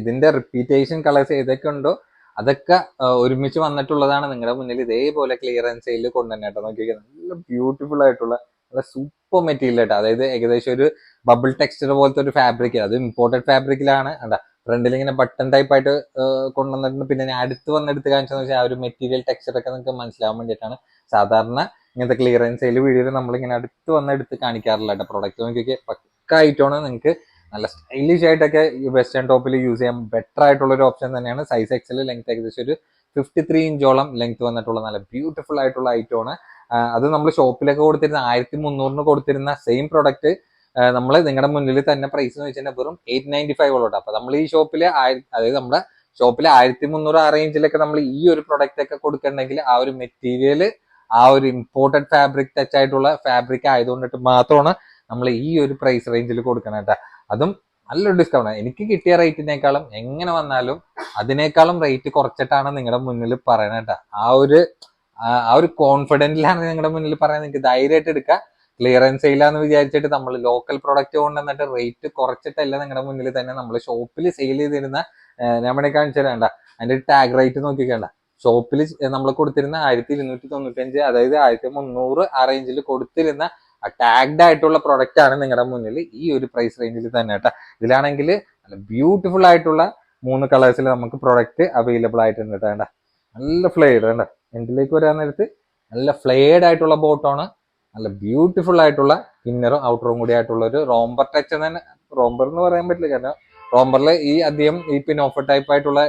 ഇതിന്റെ റിപ്പീറ്റേഷൻ കളേഴ്സ് ഏതൊക്കെ ഉണ്ടോ അതൊക്കെ ഒരുമിച്ച് വന്നിട്ടുള്ളതാണ് നിങ്ങളുടെ മുന്നിൽ ഇതേപോലെ ക്ലിയറൻസ് സെയിൽ കൊണ്ടുതന്നെ കേട്ടോ. നോക്കിയാൽ നല്ല ബ്യൂട്ടിഫുൾ ആയിട്ടുള്ള നല്ല സൂപ്പർ മെറ്റീരിയൽ കേട്ടോ. അതായത് ഏകദേശം ഒരു ബബിൾ ടെക്സ്ചർ പോലത്തെ ഒരു ഫാബ്രിക്, അത് ഇമ്പോർട്ടഡ് ഫാബ്രിക്കിലാണ് കേട്ടോ. ഫ്രണ്ടിൽ ഇങ്ങനെ ബട്ടൺ ടൈപ്പ് ആയിട്ട് കൊണ്ടുവന്നിട്ടുണ്ട്. പിന്നെ ഞാൻ അടുത്ത് കാണിച്ചെന്ന് വെച്ചാൽ ആ ഒരു മെറ്റീരിയൽ ടെക്സ്ചർ ഒക്കെ നിങ്ങൾക്ക് മനസ്സിലാവാൻ വേണ്ടിയിട്ടാണ്. സാധാരണ ഇങ്ങനത്തെ ക്ലിയറൻസ് സെയിൽ വീഡിയോയിൽ നമ്മളിങ്ങനെ എടുത്ത് കാണിക്കാറില്ല കേട്ടോ. പ്രൊഡക്റ്റ് നോക്കിയൊക്കെ പക്ക ആയിട്ടാണ് നിങ്ങൾക്ക് നല്ല സ്റ്റൈലിഷ് ആയിട്ടൊക്കെ ഈ വെസ്റ്റേൺ ടോപ്പിൽ യൂസ് ചെയ്യാൻ ബെറ്റർ ആയിട്ടുള്ള ഒരു ഓപ്ഷൻ തന്നെയാണ്. സൈസ് XL, ലെങ്ത് ഏകദേശം ഒരു 53 ഇഞ്ചോളം ലെങ്ത് വന്നിട്ടുള്ള നല്ല ബ്യൂട്ടിഫുൾ ആയിട്ടുള്ള ഐറ്റമാണ്. അത് നമ്മൾ ഷോപ്പിലൊക്കെ കൊടുത്തിരുന്ന 1300 കൊടുത്തിരുന്ന സെയിം പ്രൊഡക്റ്റ് നമ്മൾ നിങ്ങളുടെ മുന്നിൽ തന്നെ പ്രൈസ് എന്ന് വെച്ചാൽ വെറും 895 ഉള്ളൂ. അപ്പൊ നമ്മൾ ഈ ഷോപ്പിൽ അതായത് നമ്മുടെ ഷോപ്പിൽ 1300 ആ റേഞ്ചിലൊക്കെ നമ്മൾ ഈ ഒരു പ്രൊഡക്റ്റ് ഒക്കെ കൊടുക്കണമെങ്കിൽ ആ ഒരു മെറ്റീരിയൽ ആ ഒരു ഇമ്പോർട്ടഡ് ഫാബ്രിക് ടച്ച് ആയിട്ടുള്ള ഫാബ്രിക് ആയതുകൊണ്ടിട്ട് മാത്രമാണ് നമ്മൾ ഈ ഒരു പ്രൈസ് റേഞ്ചിൽ കൊടുക്കണം കേട്ടോ. അതും നല്ലൊരു ഡിസ്കൗണ്ട്. എനിക്ക് കിട്ടിയ റേറ്റിനേക്കാളും എങ്ങനെ വന്നാലും അതിനേക്കാളും റേറ്റ് കുറച്ചിട്ടാണ് നിങ്ങളുടെ മുന്നിൽ പറയണത് കേട്ടോ. ആ ഒരു കോൺഫിഡന്റിലാണ് നിങ്ങളുടെ മുന്നിൽ പറയാൻ. നിങ്ങൾക്ക് ധൈര്യമായിട്ട് എടുക്കാം. ക്ലിയറൻസ് സെയിലാന്ന് വിചാരിച്ചിട്ട് നമ്മൾ ലോക്കൽ പ്രൊഡക്റ്റ് കൊണ്ടുവന്നിട്ട് റേറ്റ് കുറച്ചിട്ടല്ല നിങ്ങളുടെ മുന്നിൽ തന്നെ നമ്മൾ ഷോപ്പിൽ സെയിൽ ചെയ്തിരുന്ന നമ്മുടെ കാണിച്ചു തരേണ്ട അതിന്റെ ടാഗ് റേറ്റ് നോക്കിക്കേണ്ട. ഷോപ്പിൽ നമ്മൾ കൊടുത്തിരുന്ന 1295, അതായത് 1300 ആ റേഞ്ചിൽ കൊടുത്തിരുന്ന ടാഗ്ഡ് ആയിട്ടുള്ള പ്രൊഡക്റ്റ് ആണ് നിങ്ങളുടെ മുന്നിൽ ഈ ഒരു പ്രൈസ് റേഞ്ചിൽ തന്നെ കേട്ടോ. ഇതിലാണെങ്കിൽ നല്ല ബ്യൂട്ടിഫുൾ ആയിട്ടുള്ള 3 കളേഴ്സിൽ നമുക്ക് പ്രൊഡക്റ്റ് അവൈലബിൾ ആയിട്ടുണ്ട് കേട്ടോ. നല്ല ഫ്ലെയർഡ് കേട്ടോ. എൻഡിലേക്ക് വരാൻ നേരത്ത് നല്ല ഫ്ലെയർഡ് ആയിട്ടുള്ള ബോട്ടമാണ്, നല്ല ബ്യൂട്ടിഫുൾ ആയിട്ടുള്ള ഇന്നറും ഔട്ടറും കൂടി ആയിട്ടുള്ള ഒരു റോംബർ ടച്ച് തന്നെ. റോംബർ എന്ന് പറയാൻ പറ്റില്ല, കാരണം റോംബറിൽ ഈ അധികം ഈ പിൻ ഓഫർ ടൈപ്പ് ആയിട്ടുള്ള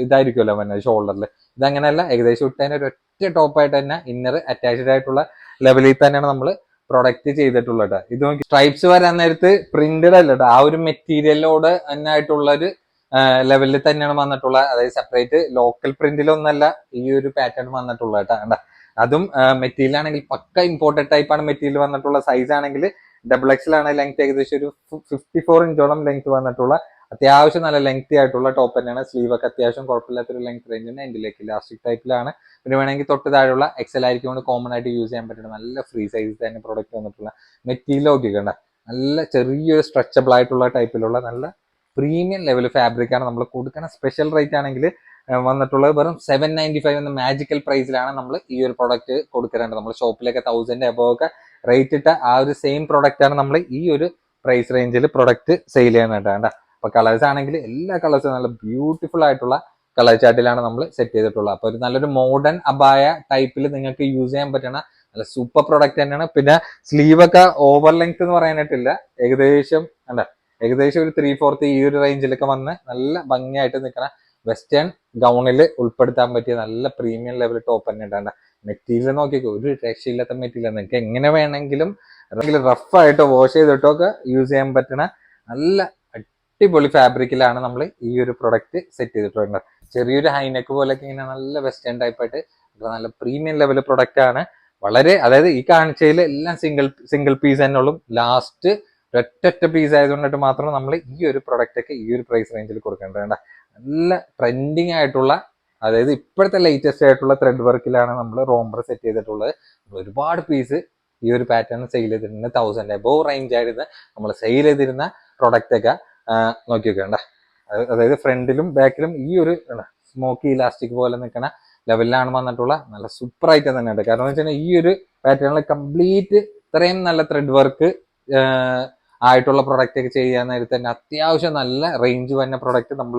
ഇതായിരിക്കുമല്ലോ വന്നത് ഷോൾഡറിൽ. ഇതങ്ങനെയല്ല, ഏകദേശം ഇട്ടതിന് ഒരു ഒറ്റ ടോപ്പായിട്ട് തന്നെ ഇന്നർ അറ്റാച്ച്ഡ് ആയിട്ടുള്ള ലെവലിൽ തന്നെയാണ് നമ്മൾ പ്രൊഡക്റ്റ് ചെയ്തിട്ടുള്ളത്. ഇത് നോക്കി സ്ട്രൈപ്സ് വരാൻ നേരത്ത് പ്രിന്റഡ് അല്ല കേട്ടോ, ആ ഒരു മെറ്റീരിയലിനോട് തന്നെ ആയിട്ടുള്ള ഒരു ലെവലിൽ തന്നെയാണ് വന്നിട്ടുള്ളത്. അതായത് സെപ്പറേറ്റ് ലോക്കൽ പ്രിന്റിലൊന്നല്ല ഈ ഒരു പാറ്റേൺ വന്നിട്ടുള്ളത് കേട്ടോ. അതും മെറ്റീരിയൽ ആണെങ്കിൽ പക്ക ഇമ്പോർട്ടഡ് ടൈപ്പ് ആണ് മെറ്റീരിയൽ വന്നിട്ടുള്ള. സൈസ് ആണെങ്കിൽ XXL ആണ്. ലെങ്ത് ഏകദേശം ഒരു 54 ഇഞ്ചോളം ലെങ്ത് വന്നിട്ടുള്ള അത്യാവശ്യം നല്ല ലെങ്തി ആയിട്ടുള്ള ടോപ്പ് തന്നെയാണ്. സ്ലീവ് ഒക്കെ അത്യാവശ്യം കുഴപ്പമില്ലാത്തൊരു ലെങ്ത് റേഞ്ചിന് എൻഡിലേക്ക് ഇലാസ്റ്റിക് ടൈപ്പിലാണ്. പിന്നെ വേണമെങ്കിൽ തൊട്ട് താഴെയുള്ള XL ആയിരിക്കും കൊണ്ട് കോമൺ ആയിട്ട് യൂസ് ചെയ്യാൻ പറ്റുന്ന നല്ല ഫ്രീ സൈസ് തന്നെ പ്രൊഡക്റ്റ് വന്നിട്ടുള്ള മെറ്റീരിയൽ നോക്കിക്കണ്ട. നല്ല ചെറിയൊരു സ്ട്രെച്ചബിൾ ആയിട്ടുള്ള ടൈപ്പിലുള്ള നല്ല പ്രീമിയം ലെവൽ ഫാബ്രിക് ആണ് നമ്മൾ കൊടുക്കുന്ന. സ്പെഷ്യൽ റേറ്റ് ആണെങ്കിൽ വന്നിട്ടുള്ളത് വെറും 795 എന്ന മാജിക്കൽ പ്രൈസിലാണ് നമ്മൾ ഈ ഒരു പ്രൊഡക്റ്റ് കൊടുക്കുന്നുണ്ട്. നമ്മൾ ഷോപ്പിലൊക്കെ 1000 അബോവ് ഒക്കെ റേറ്റ് ഇട്ട ആ ഒരു സെയിം പ്രൊഡക്റ്റ് ആണ് നമ്മൾ ഈ ഒരു പ്രൈസ് റേഞ്ചിൽ പ്രൊഡക്റ്റ് സെയിൽ ചെയ്യുന്നുണ്ട്. അപ്പൊ കളേഴ്സ് ആണെങ്കിൽ എല്ലാ കളേഴ്സും നല്ല ബ്യൂട്ടിഫുൾ ആയിട്ടുള്ള കളർ ചാർട്ടിലാണ് നമ്മൾ സെറ്റ് ചെയ്തിട്ടുള്ളത്. അപ്പൊ ഒരു നല്ലൊരു മോഡേൺ അബായ ടൈപ്പിൽ നിങ്ങൾക്ക് യൂസ് ചെയ്യാൻ പറ്റുന്ന നല്ല സൂപ്പർ പ്രൊഡക്റ്റ് തന്നെയാണ്. പിന്നെ സ്ലീവ് ഒക്കെ ഓവർ ലെങ്ത് എന്ന് പറയാനായിട്ടില്ല, ഏകദേശം ഒരു 3/4 ഈ ഒരു റേഞ്ചിലൊക്കെ വന്ന് നല്ല ഭംഗിയായിട്ട് നിൽക്കുന്ന വെസ്റ്റേൺ ഗൗണിൽ ഉൾപ്പെടുത്താൻ പറ്റിയ നല്ല പ്രീമിയം ലെവൽ ടോപ്പ് തന്നെ ഉണ്ടാകേണ്ട. മെറ്റീരിയൽ നോക്കിക്കോ, ഒരു രക്ഷയില്ലാത്ത മെറ്റീരിയൽ. നിങ്ങൾക്ക് എങ്ങനെ വേണമെങ്കിലും റഫായിട്ടോ വാഷ് ചെയ്തിട്ടോ ഒക്കെ യൂസ് ചെയ്യാൻ പറ്റുന്ന നല്ല അടിപൊളി ഫാബ്രിക്കിലാണ് നമ്മൾ ഈ ഒരു പ്രൊഡക്റ്റ് സെറ്റ് ചെയ്തിട്ടുള്ളത്. ചെറിയൊരു ഹൈനെക്ക് പോലെയൊക്കെ ഇങ്ങനെ നല്ല വെസ്റ്റേൺ ടൈപ്പായിട്ട് നല്ല പ്രീമിയം ലെവൽ പ്രൊഡക്റ്റ് ആണ്. വളരെ, അതായത് ഈ കാഴ്ചയിൽ എല്ലാം സിംഗിൾ പീസ് തന്നെ ഉള്ളൂ. ലാസ്റ്റ് ഒറ്റ പീസ് ആയതുകൊണ്ടിട്ട് മാത്രം നമ്മൾ ഈ ഒരു പ്രൊഡക്റ്റ് ഒക്കെ ഈ ഒരു പ്രൈസ് റേഞ്ചിൽ കൊടുക്കേണ്ടത്. നല്ല ട്രെൻഡിങ് ആയിട്ടുള്ള, അതായത് ഇപ്പോഴത്തെ ലേറ്റസ്റ്റ് ആയിട്ടുള്ള ത്രെഡ് വർക്കിലാണ് നമ്മൾ റോംബർ സെറ്റ് ചെയ്തിട്ടുള്ളത്. ഒരുപാട് പീസ് ഈ ഒരു പാറ്റേൺ സെയിൽ ചെയ്തിട്ടുണ്ട്. 1000 എബോവ് റേഞ്ച് ആയിരുന്നു നമ്മൾ സെയിൽ ചെയ്തിരുന്ന പ്രൊഡക്റ്റ് ഒക്കെ നോക്കി വെക്കേണ്ട. അതായത് ഫ്രണ്ടിലും ബാക്കിലും ഈ ഒരു സ്മോക്കി ഇലാസ്റ്റിക് പോലെ നിൽക്കുന്ന ലെവലിലാണ് വന്നിട്ടുള്ള. നല്ല സൂപ്പർ ആയിട്ട് തന്നെ ഉണ്ട്. കാരണം എന്ന് വെച്ചാൽ ഈ ഒരു പാറ്റേണിൽ കംപ്ലീറ്റ് ഇത്രയും നല്ല ത്രെഡ് വർക്ക് ആയിട്ടുള്ള പ്രൊഡക്റ്റ് ഒക്കെ ചെയ്യാൻ നേരത്തെ തന്നെ അത്യാവശ്യം നല്ല റേഞ്ച് വന്ന പ്രൊഡക്റ്റ് നമ്മൾ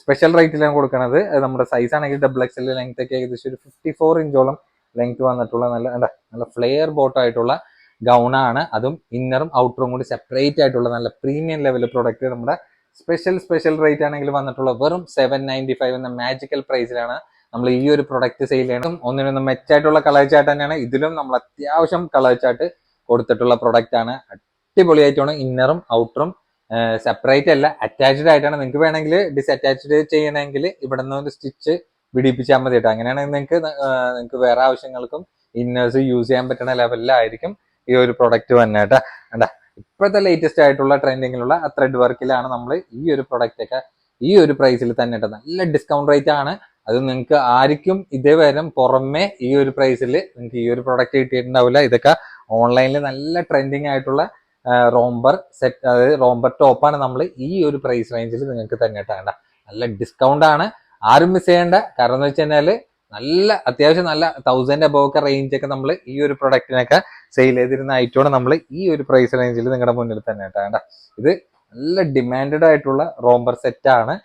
സ്പെഷ്യൽ റേറ്റിലാണ് കൊടുക്കുന്നത്. നമ്മുടെ സൈസ് ആണെങ്കിൽ XXL ലെങ്ത് ഒക്കെ ഏകദേശം ഒരു 54 ഇഞ്ചോളം ലെങ്ത് വന്നിട്ടുള്ള നല്ല ഫ്ലെയർ ബോട്ട് ആയിട്ടുള്ള ഗൗണാണ്. അതും ഇന്നറും ഔട്ടറും കൂടി സെപ്പറേറ്റ് ആയിട്ടുള്ള നല്ല പ്രീമിയം ലെവൽ പ്രൊഡക്റ്റ് നമ്മുടെ സ്പെഷ്യൽ റേറ്റ് ആണെങ്കിൽ വന്നിട്ടുള്ള വെറും 795 എന്ന മാജിക്കൽ പ്രൈസിലാണ് നമ്മൾ ഈ ഒരു പ്രൊഡക്റ്റ് സെയിൽ ചെയ്യണം. ഒന്നിനൊന്നും മെച്ചായിട്ടുള്ള കളർ ചാർട്ട് തന്നെയാണ്. ഇതിലും നമ്മൾ അത്യാവശ്യം കളർ ചാർട്ട് കൊടുത്തിട്ടുള്ള പ്രൊഡക്റ്റ് ആണ്. അടിപൊളിയായിട്ടാണ് ഇന്നറും ഔട്ടറും സെപ്പറേറ്റ് അല്ല, അറ്റാച്ച്ഡ് ആയിട്ടാണ്. നിങ്ങൾക്ക് വേണമെങ്കിൽ ഡിസ്അറ്റാച്ച്ഡ് ചെയ്യണമെങ്കിൽ ഇവിടെ നിന്ന് ഒരു സ്റ്റിച്ച് പിടിപ്പിച്ചാൽ മതി കേട്ടോ. അങ്ങനെയാണെങ്കിൽ നിങ്ങൾക്ക് വേറെ ആവശ്യങ്ങൾക്കും ഇന്നേഴ്സ് യൂസ് ചെയ്യാൻ പറ്റുന്ന ലെവലിലായിരിക്കും ഈ ഒരു പ്രൊഡക്റ്റ് വന്നെ കേട്ടോ. കണ്ടാ, ഇപ്പോഴത്തെ ലേറ്റസ്റ്റ് ആയിട്ടുള്ള ട്രെൻഡിങ്ങിലുള്ള ത്രെഡ് വർക്കിലാണ് നമ്മൾ ഈ ഒരു പ്രൊഡക്റ്റ് ഒക്കെ ഈ ഒരു പ്രൈസിൽ തന്നെ കേട്ടോ. നല്ല ഡിസ്കൗണ്ട് റേറ്റ് ആണ്. അത് നിങ്ങൾക്ക് ആർക്കും ഇതേവരെ പുറമെ ഈ ഒരു പ്രൈസിൽ നിങ്ങൾക്ക് ഈ ഒരു പ്രൊഡക്റ്റ് കിട്ടിയിട്ടുണ്ടാവില്ല. ഇതൊക്കെ ഓൺലൈനിൽ നല്ല ട്രെൻഡിങ് ആയിട്ടുള്ള റോംബർ സെറ്റ്, അതായത് റോംബർ ടോപ്പാണ് നമ്മൾ ഈ ഒരു പ്രൈസ് റേഞ്ചിൽ നിങ്ങൾക്ക് തന്നെ ഇട്ടാണ്ട. നല്ല ഡിസ്കൗണ്ട് ആണ്, ആരും മിസ് ചെയ്യേണ്ട. കാരണം എന്ന് വെച്ച് കഴിഞ്ഞാൽ നല്ല അത്യാവശ്യം നല്ല 1000 എബോവ് ഒക്കെ റേഞ്ച് ഒക്കെ നമ്മൾ ഈ ഒരു പ്രൊഡക്റ്റിനൊക്കെ സെയിൽ ചെയ്തിരുന്ന ഐറ്റമാണ് നമ്മൾ ഈ ഒരു പ്രൈസ് റേഞ്ചിൽ നിങ്ങളുടെ മുന്നിൽ തന്നെ ഇട്ടാണ്ട. ഇത് നല്ല ഡിമാൻഡഡ് ആയിട്ടുള്ള റോംബർ സെറ്റ് ആണ്.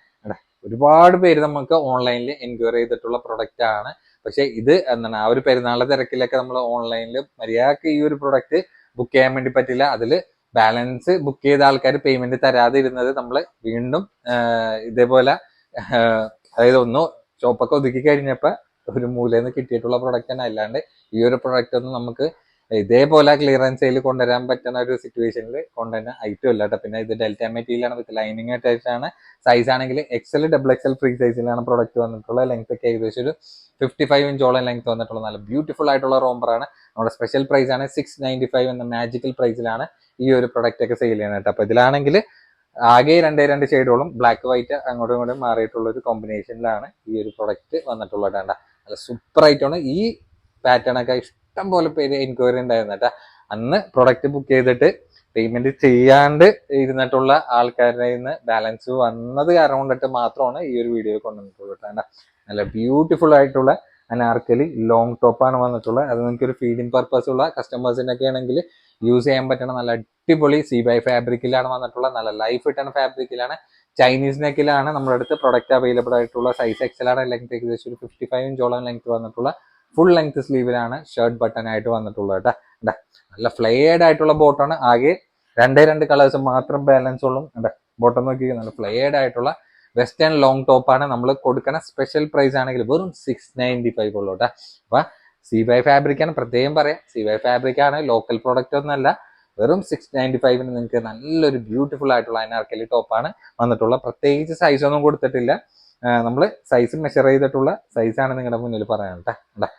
ഒരുപാട് പേര് നമുക്ക് ഓൺലൈനിൽ എൻക്വയറി ചെയ്തിട്ടുള്ള പ്രൊഡക്റ്റ് ആണ്. പക്ഷെ ഇത് എന്താണ്, ആ ഒരു പെരുന്നാളിന്റെ തിരക്കിലൊക്കെ നമ്മൾ ഓൺലൈനിൽ മര്യാദക്ക് ഈ ഒരു പ്രൊഡക്റ്റ് ബുക്ക് ചെയ്യാൻ വേണ്ടി പറ്റില്ല. അതിൽ ബാലൻസ് ബുക്ക് ചെയ്ത ആൾക്കാർ പേയ്മെന്റ് തരാതെ ഇരുന്നത് നമ്മൾ വീണ്ടും ഇതേപോലെ അതായത് ഷോപ്പൊക്കെ ഒതുക്കി കഴിഞ്ഞപ്പോൾ ഒരു മൂലയിൽ നിന്ന് കിട്ടിയിട്ടുള്ള പ്രൊഡക്റ്റ് തന്നെ. അല്ലാണ്ട് ഈ ഒരു പ്രൊഡക്റ്റ് ഒന്നും നമുക്ക് ഇതേപോലെ ക്ലിയറൻസ് സെയിൽ കൊണ്ടുവരാൻ പറ്റുന്ന ഒരു സിറ്റുവേഷനിൽ കൊണ്ടുവരുന്ന ഐറ്റം അല്ല കേട്ടോ. പിന്നെ ഇത് ഡെൽറ്റ മെറ്റീരിയലാണ് വിത്ത് ലൈനിങ് അറ്റാച്ച് ആണ്. സൈസ് ആണെങ്കിൽ XL ഫ്രീ സൈസിലാണ് പ്രൊഡക്റ്റ് വന്നിട്ടുള്ളത്. ലെങ്ത് ഒക്കെ ഏകദേശം ഒരു 55 ഇഞ്ചോളം ലെങ്ത് വന്നിട്ടുള്ള നല്ല ബ്യൂട്ടിഫുൾ ആയിട്ടുള്ള റോംബറാണ്. നമ്മുടെ സ്പെഷ്യൽ പ്രൈസ് ആണ് 695 എന്ന മാജിക്കൽ പ്രൈസിലാണ് ഈ ഒരു പ്രൊഡക്റ്റ് ഒക്കെ സെയിൽ ചെയ്യുന്നത് കേട്ടോ. അപ്പൊ ഇതിലാണെങ്കിൽ ആകെ രണ്ട് ഷെയ്ഡോളും ബ്ലാക്ക് വൈറ്റ് അങ്ങോട്ടും ഇങ്ങോട്ടും മാറിയിട്ടുള്ള ഒരു കോമ്പിനേഷനിലാണ് ഈ ഒരു പ്രൊഡക്റ്റ് വന്നിട്ടുള്ളത് കേട്ടോ. നല്ല സൂപ്പർ ആയിട്ടാണ്. ഈ പാറ്റേൺ ഒക്കെ ഇഷ്ടം പോലെ പേര് എൻക്വയറി ഉണ്ടായിരുന്നു കേട്ടോ. അന്ന് പ്രൊഡക്റ്റ് ബുക്ക് ചെയ്തിട്ട് പേയ്മെന്റ് ചെയ്യാണ്ട് ഇരുന്നിട്ടുള്ള ആൾക്കാരുടെ നിന്ന് ബാലൻസ് വന്നത് കാരണം കൊണ്ടിട്ട് മാത്രമാണ് ഈ ഒരു വീഡിയോ കൊണ്ടുവന്നിട്ടുള്ളത് കേട്ടോ. നല്ല ബ്യൂട്ടിഫുൾ ആയിട്ടുള്ള അനാർക്കലി ലോങ് ടോപ്പാണ് വന്നിട്ടുള്ളത്. അത് നിങ്ങൾക്ക് ഒരു ഫീഡിങ് പർപ്പസ് ഉള്ള കസ്റ്റമേഴ്സിനൊക്കെ ആണെങ്കിൽ യൂസ് ചെയ്യാൻ പറ്റുന്ന നല്ല അടിപൊളി CBY ഫാബ്രിക്കിലാണ് വന്നിട്ടുള്ളത്. നല്ല ലൈഫ് കിട്ടുന്ന ഫാബ്രിക്കിലാണ്. ചൈനീസ് നെക്കിലാണ് നമ്മുടെ അടുത്ത് പ്രൊഡക്റ്റ് അവൈലബിൾ ആയിട്ടുള്ള. സൈസ് XL ആണ്. ലെങ്ത് ഏകദേശം ഒരു 55 ഇഞ്ചോളം ലെങ്ത് വന്നിട്ടുള്ള ഫുൾ ലെങ്ത് സ്ലീവിലാണ് ഷർട്ട് ബട്ടൺ ആയിട്ട് വന്നിട്ടുള്ളത് കേട്ടോ. നല്ല ഫ്ലെയർഡ് ആയിട്ടുള്ള ബോട്ടാണ്. ആകെ രണ്ട് കളേഴ്സ് മാത്രം ബാലൻസ് ഉള്ളൂ. ബോട്ടം നോക്കി നല്ല ഫ്ലെയർഡ് ആയിട്ടുള്ള വെസ്റ്റേൺ ലോങ് ടോപ്പാണ് നമ്മൾ കൊടുക്കുന്ന. സ്പെഷ്യൽ പ്രൈസ് ആണെങ്കിൽ വെറും 695 ഉള്ളൂ കേട്ടോ. അപ്പൊ CBY ഫാബ്രിക് ആണ്, പ്രത്യേകം പറയാം. CBY ഫാബ്രിക് ആണ്, ലോക്കൽ പ്രോഡക്റ്റ് ഒന്നല്ല. വെറും 695 നിങ്ങൾക്ക് നല്ലൊരു ബ്യൂട്ടിഫുൾ ആയിട്ടുള്ള അനാർക്കലി ടോപ്പാണ് വന്നിട്ടുള്ള. പ്രത്യേകിച്ച് സൈസ് ഒന്നും കൊടുത്തിട്ടില്ല. നമ്മൾ സൈസ് മെഷർ ചെയ്തിട്ടുള്ള സൈസാണ് നിങ്ങളുടെ മുന്നിൽ പറയാൻ കേട്ടോ.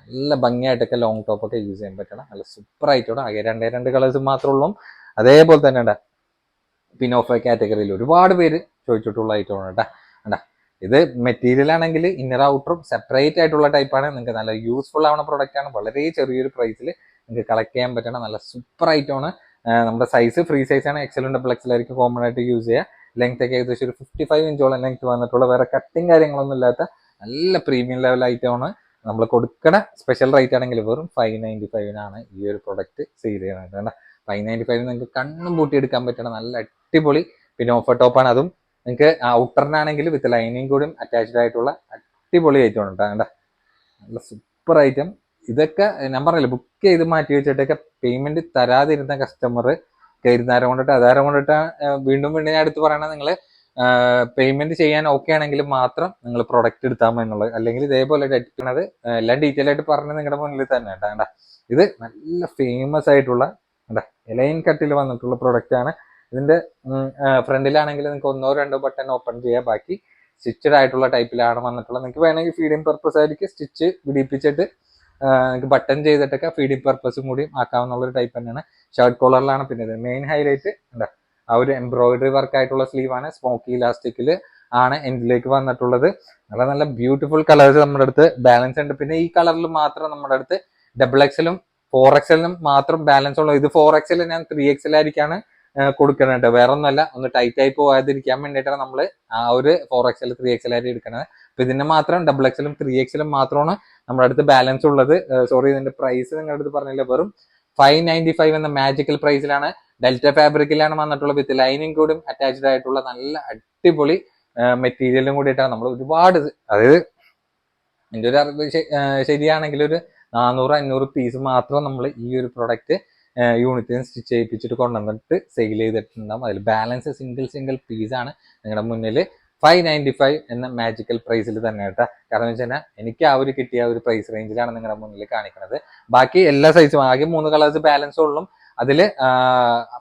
നല്ല ഭംഗിയായിട്ടൊക്കെ ലോങ് ടോപ്പൊക്കെ യൂസ് ചെയ്യാൻ പറ്റണം. നല്ല സൂപ്പർ ആയിട്ടോടെ. ആകെ രണ്ട് കളേഴ്സ് മാത്രമേ ഉള്ളൂ. അതേപോലെ തന്നെ പിൻ ഓഫ് കാറ്റഗറിയിൽ ഒരുപാട് പേര് ചോദിച്ചിട്ടുള്ള ഐറ്റമാണ് കേട്ടോ. ഇത് മെറ്റീരിയൽ ആണെങ്കിൽ ഇന്നർ ഔട്ടറും സെപ്പറേറ്റ് ആയിട്ടുള്ള ടൈപ്പാണ്. നിങ്ങൾക്ക് നല്ല യൂസ്ഫുൾ ആവുന്ന പ്രൊഡക്റ്റ് ആണ്. വളരെ ചെറിയൊരു പ്രൈസിൽ നിങ്ങൾക്ക് കളക്ട് ചെയ്യാൻ പറ്റണം. നല്ല സൂപ്പർ ഐറ്റമാണ്. നമ്മുടെ സൈസ് ഫ്രീ സൈസാണ്. XL ആയിരിക്കും കോമൺ ആയിട്ട് യൂസ് ചെയ്യുക. ലെങ്ത് ഒക്കെ ഏകദേശം ഒരു 55 ഇഞ്ചോളം ലെങ്ത് വന്നിട്ടുള്ള, വേറെ കട്ടിങ് കാര്യങ്ങളൊന്നും ഇല്ലാത്ത നല്ല പ്രീമിയം ലെവൽ ഐറ്റമാണ് നമ്മൾ കൊടുക്കണ. സ്പെഷ്യൽ റേറ്റ് ആണെങ്കിൽ വെറും 595 ഈ ഒരു പ്രൊഡക്റ്റ് സെയിൽ ചെയ്യുന്നത് കേട്ടോ. 595 നിങ്ങൾക്ക് കണ്ണും പൂട്ടിയെടുക്കാൻ പറ്റണം. നല്ല അടിപൊളി പിന്നെ ഓഫർ ടോപ്പാണ്. അതും നിങ്ങൾക്ക് ഔട്ടറിനാണെങ്കിൽ വിത്ത് ലൈനിങ് കൂടി അറ്റാച്ച്ഡ് ആയിട്ടുള്ള അടിപൊളി ഐറ്റം ആണ് കേട്ടോ. നല്ല സൂപ്പർ ഐറ്റം. ഇതൊക്കെ ഞാൻ പറഞ്ഞില്ല, ബുക്ക് ചെയ്ത് മാറ്റി വെച്ചിട്ടൊക്കെ പേയ്മെന്റ് തരാതിരുന്ന കസ്റ്റമർ ഇരുന്നാരം കൊണ്ടിട്ട് അതാരം കൊണ്ടിട്ട് വീണ്ടും ഞാൻ എടുത്ത് പറയണത്, നിങ്ങൾ പേയ്മെന്റ് ചെയ്യാൻ ഓക്കെ ആണെങ്കിൽ മാത്രം നിങ്ങൾ പ്രൊഡക്റ്റ് എടുത്താൽ മതി എന്നുള്ളത്. അല്ലെങ്കിൽ ഇതേപോലെ എടുക്കുന്നത് എല്ലാം ഡീറ്റെയിൽ ആയിട്ട് പറഞ്ഞ് നിങ്ങളുടെ മുന്നിൽ തന്നെ കേട്ടോ. ഇത് നല്ല ഫേമസ് ആയിട്ടുള്ള എലൈൻ കട്ടിൽ വന്നിട്ടുള്ള പ്രൊഡക്റ്റ് ആണ്. ഇതിന്റെ ഫ്രണ്ടിലാണെങ്കിൽ നിങ്ങൾക്ക് 1-2 ബട്ടൺ ഓപ്പൺ ചെയ്യാം, ബാക്കി സ്റ്റിച്ചഡ് ആയിട്ടുള്ള ടൈപ്പിലാണ് വന്നിട്ടുള്ളത്. നിങ്ങൾക്ക് വേണമെങ്കിൽ ഫീഡിങ് പർപ്പസ് ആയിരിക്കും സ്റ്റിച്ച് പിടിപ്പിച്ചിട്ട് നിങ്ങൾക്ക് ബട്ടൺ ചെയ്തിട്ടൊക്കെ ഫീഡിങ് പർപ്പസും കൂടി ആക്കാവുന്ന ഒരു ടൈപ്പ് തന്നെയാണ്. ഷർട്ട് കോളറിലാണ്. പിന്നെ ഇത് മെയിൻ ഹൈലൈറ്റ് ആ ഒരു എംബ്രോയിഡറി വർക്ക് ആയിട്ടുള്ള സ്ലീവ് ആണ്. സ്മോക്കി ഇലാസ്റ്റിക്കിൽ ആണ് എൻഡിലേക്ക് വന്നിട്ടുള്ളത്. നല്ല നല്ല ബ്യൂട്ടിഫുൾ കളേഴ്സ് നമ്മുടെ അടുത്ത് ബാലൻസ് ഉണ്ട്. പിന്നെ ഈ കളറിൽ മാത്രം നമ്മുടെ അടുത്ത് XXL-ഉം 4XL-നും മാത്രം ബാലൻസ് ഉള്ളൂ. ഇത് 4XL ഞാൻ 3XL ആയിരിക്കാണ് കൊടുക്കുന്നുണ്ട്. വേറെ ഒന്നുമല്ല, ഒന്ന് ടൈറ്റ് ആയി പോകാതിരിക്കാൻ വേണ്ടിയിട്ടാണ് നമ്മൾ ആ ഒരു 4XL 3XL ആയിട്ട് എടുക്കുന്നത്. അപ്പൊ ഇതിന്റെ മാത്രം XXL-ഉം 3XL-ഉം മാത്രമാണ് നമ്മുടെ അടുത്ത് ബാലൻസ് ഉള്ളത്. സോറി, ഇതിന്റെ പ്രൈസ് നിങ്ങളുടെ അടുത്ത് പറഞ്ഞില്ല, വെറും 595 എന്ന മാജിക്കൽ പ്രൈസിലാണ്. ഡെൽറ്റ ഫാബ്രിക്കിലാണ് വന്നിട്ടുള്ളത്. വിത്ത് ലൈനിങ് കൂടി അറ്റാച്ച്ഡ് ആയിട്ടുള്ള നല്ല അടിപൊളി മെറ്റീരിയലും കൂടിയിട്ടാണ് നമ്മൾ ഒരുപാട്, അതായത് എൻ്റെ ഒരു അറിവ് ശരിയാണെങ്കിൽ ഒരു 400-500 പീസ് മാത്രം നമ്മൾ ഈ ഒരു പ്രൊഡക്റ്റ് യൂണിറ്റിന് സ്റ്റിച്ച് ചെയ്യിപ്പിച്ചിട്ട് കൊണ്ടുവന്നിട്ട് സെയിൽ ചെയ്തിട്ടുണ്ടാകും. അതിൽ ബാലൻസ് സിംഗിൾ പീസാണ് നിങ്ങളുടെ മുന്നിൽ 595 എന്ന മാജിക്കൽ പ്രൈസിൽ തന്നെ കേട്ടോ. കാരണം എന്ന് വെച്ച് കഴിഞ്ഞാൽ എനിക്ക് ആ ഒരു കിട്ടിയ ഒരു പ്രൈസ് റേഞ്ചിലാണ് നിങ്ങളുടെ മുന്നിൽ കാണിക്കുന്നത്. ബാക്കി എല്ലാ സൈസും ആകെ 3 കളേഴ്സ് ബാലൻസ് ഉള്ളൂ. അതിൽ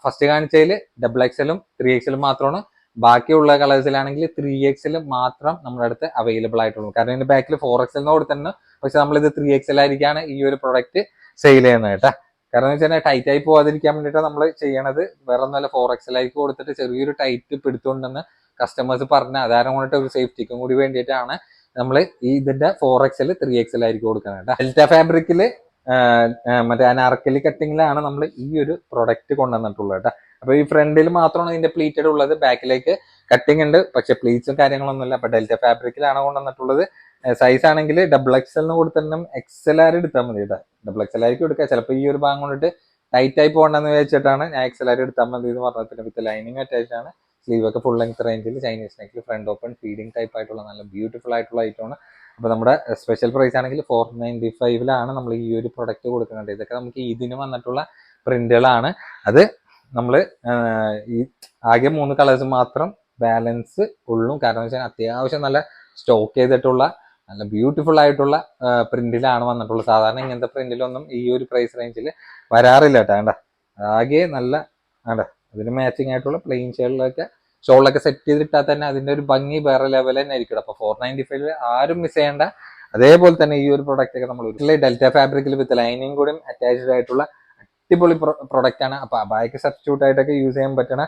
ഫസ്റ്റ് കാണിച്ചതിൽ XXL-ഉം 3XL-ഉം മാത്രമാണ്. ബാക്കിയുള്ള കളേഴ്സിലാണെങ്കിൽ 3XL മാത്രം നമ്മുടെ അടുത്ത് അവൈലബിൾ ആയിട്ടുള്ളൂ. കാരണം ഇതിന്റെ ബാക്കിൽ 4XL കൊടുത്തിട്ടുണ്ട്, പക്ഷെ നമ്മളിത് 3XL ആയിരിക്കാണ് ഈ ഒരു പ്രൊഡക്റ്റ് സെയിൽ ചെയ്യുന്നത് കേട്ടോ. കാരണം എന്ന് വെച്ചാൽ ടൈറ്റ് ആയി പോകാതിരിക്കാൻ വേണ്ടിയിട്ട് നമ്മൾ ചെയ്യണത് വേറെ ഒന്നല്ല, 4XL ആയി കൊടുത്തിട്ട് ചെറിയൊരു ടൈറ്റ് പിടുത്തുണ്ടെന്ന് കസ്റ്റമേഴ്സ് പറഞ്ഞ ആധാരം കൊണ്ടിട്ട് ഒരു സേഫ്റ്റിക്കും കൂടി വേണ്ടിയിട്ടാണ് നമ്മൾ ഈ ഇതിന്റെ 4XL 3XL ആയിരിക്കും കൊടുക്കുന്നത് കേട്ടോ. ഡെൽറ്റ ഫാബ്രിക്കിൽ മറ്റേ അനാർക്കലി കട്ടിങ്ങിലാണ് നമ്മൾ ഈ ഒരു പ്രൊഡക്റ്റ് കൊണ്ടുവന്നിട്ടുള്ളത് കേട്ടോ. അപ്പൊ ഈ ഫ്രണ്ടിൽ മാത്രമാണ് ഇതിന്റെ പ്ലീറ്റഡ് ഉള്ളത്, ബാക്കിലേക്ക് കട്ടിങ് ഉണ്ട്, പക്ഷെ പ്ലീറ്റ്സും കാര്യങ്ങളൊന്നുമില്ല. അപ്പൊ ഡെൽറ്റ ഫാബ്രിക്കിലാണ് കൊണ്ടുവന്നിട്ടുള്ളത്. സൈസ് ആണെങ്കിൽ XXL കൊടുത്തിട്ടും XLR എടുത്താൽ മതി കേട്ടോ. XXL ആയിരിക്കും എടുക്കുക. ചിലപ്പോൾ ഈ ഒരു ഭാഗം കൊണ്ടിട്ട് ടൈറ്റ് ആയി പോകണ്ടെന്ന് വെച്ചിട്ടാണ് ഞാൻ XLR എടുത്താൽ മതി എന്ന് പറഞ്ഞത്. പിന്നെ വിത്ത് ലൈനിങ് അറ്റാച്ച്ഡ് ആണ്. സ്ലീവ് ഒക്കെ ഫുൾ ലെങ്ത് റേഞ്ചിൽ ചൈനീസ് നെക്കിൽ ഫ്രണ്ട് ഓപ്പൺ ഫീഡിങ് ടൈപ്പ് ആയിട്ടുള്ള നല്ല ബ്യൂട്ടിഫുൾ ആയിട്ടുള്ള ഐറ്റമാണ്. അപ്പോൾ നമ്മുടെ സ്പെഷ്യൽ പ്രൈസ് ആണെങ്കിൽ 495-ലാണ് നമ്മൾ ഈ ഒരു പ്രൊഡക്റ്റ് കൊടുക്കുന്നുണ്ട്. ഇതൊക്കെ നമുക്ക് ഇതിന് വന്നിട്ടുള്ള പ്രിന്റുകളാണ്. അത് നമ്മൾ ഈ ആകെ 3 കളേഴ്സ് മാത്രം ബാലൻസ് ഉള്ളൂ. കാരണം വെച്ചാൽ അത്യാവശ്യം നല്ല സ്റ്റോക്ക് ചെയ്തിട്ടുള്ള നല്ല ബ്യൂട്ടിഫുൾ ആയിട്ടുള്ള പ്രിന്റിലാണ് വന്നിട്ടുള്ളത്. സാധാരണ ഇങ്ങനത്തെ പ്രിന്റിലൊന്നും ഈ ഒരു പ്രൈസ് റേഞ്ചിൽ വരാറില്ല കേട്ടോ. ആകെ നല്ല അതിന് മാച്ചിങ് ആയിട്ടുള്ള പ്ലെയിൻ ഷോളിലൊക്കെ സെറ്റ് ചെയ്തിട്ടാൽ തന്നെ അതിന്റെ ഒരു ഭംഗി വേറെ ലെവൽ തന്നെ ആയിരിക്കും. അപ്പൊ 495 ആരും മിസ് ചെയ്യേണ്ട. അതേപോലെ തന്നെ ഈ ഒരു പ്രൊഡക്റ്റ് ഒക്കെ നമ്മൾ ഡെൽറ്റ ഫാബ്രിക്കിൽ വിത്ത് ലൈനിങ് കൂടി അറ്റാച്ച്ഡ് ആയിട്ടുള്ള അടിപൊളി പ്രൊഡക്റ്റ് ആണ്. അപ്പൊ അബായക്ക് സബ്സ്റ്റിറ്റ്യൂട്ട് ആയിട്ടൊക്കെ യൂസ് ചെയ്യാൻ പറ്റണ,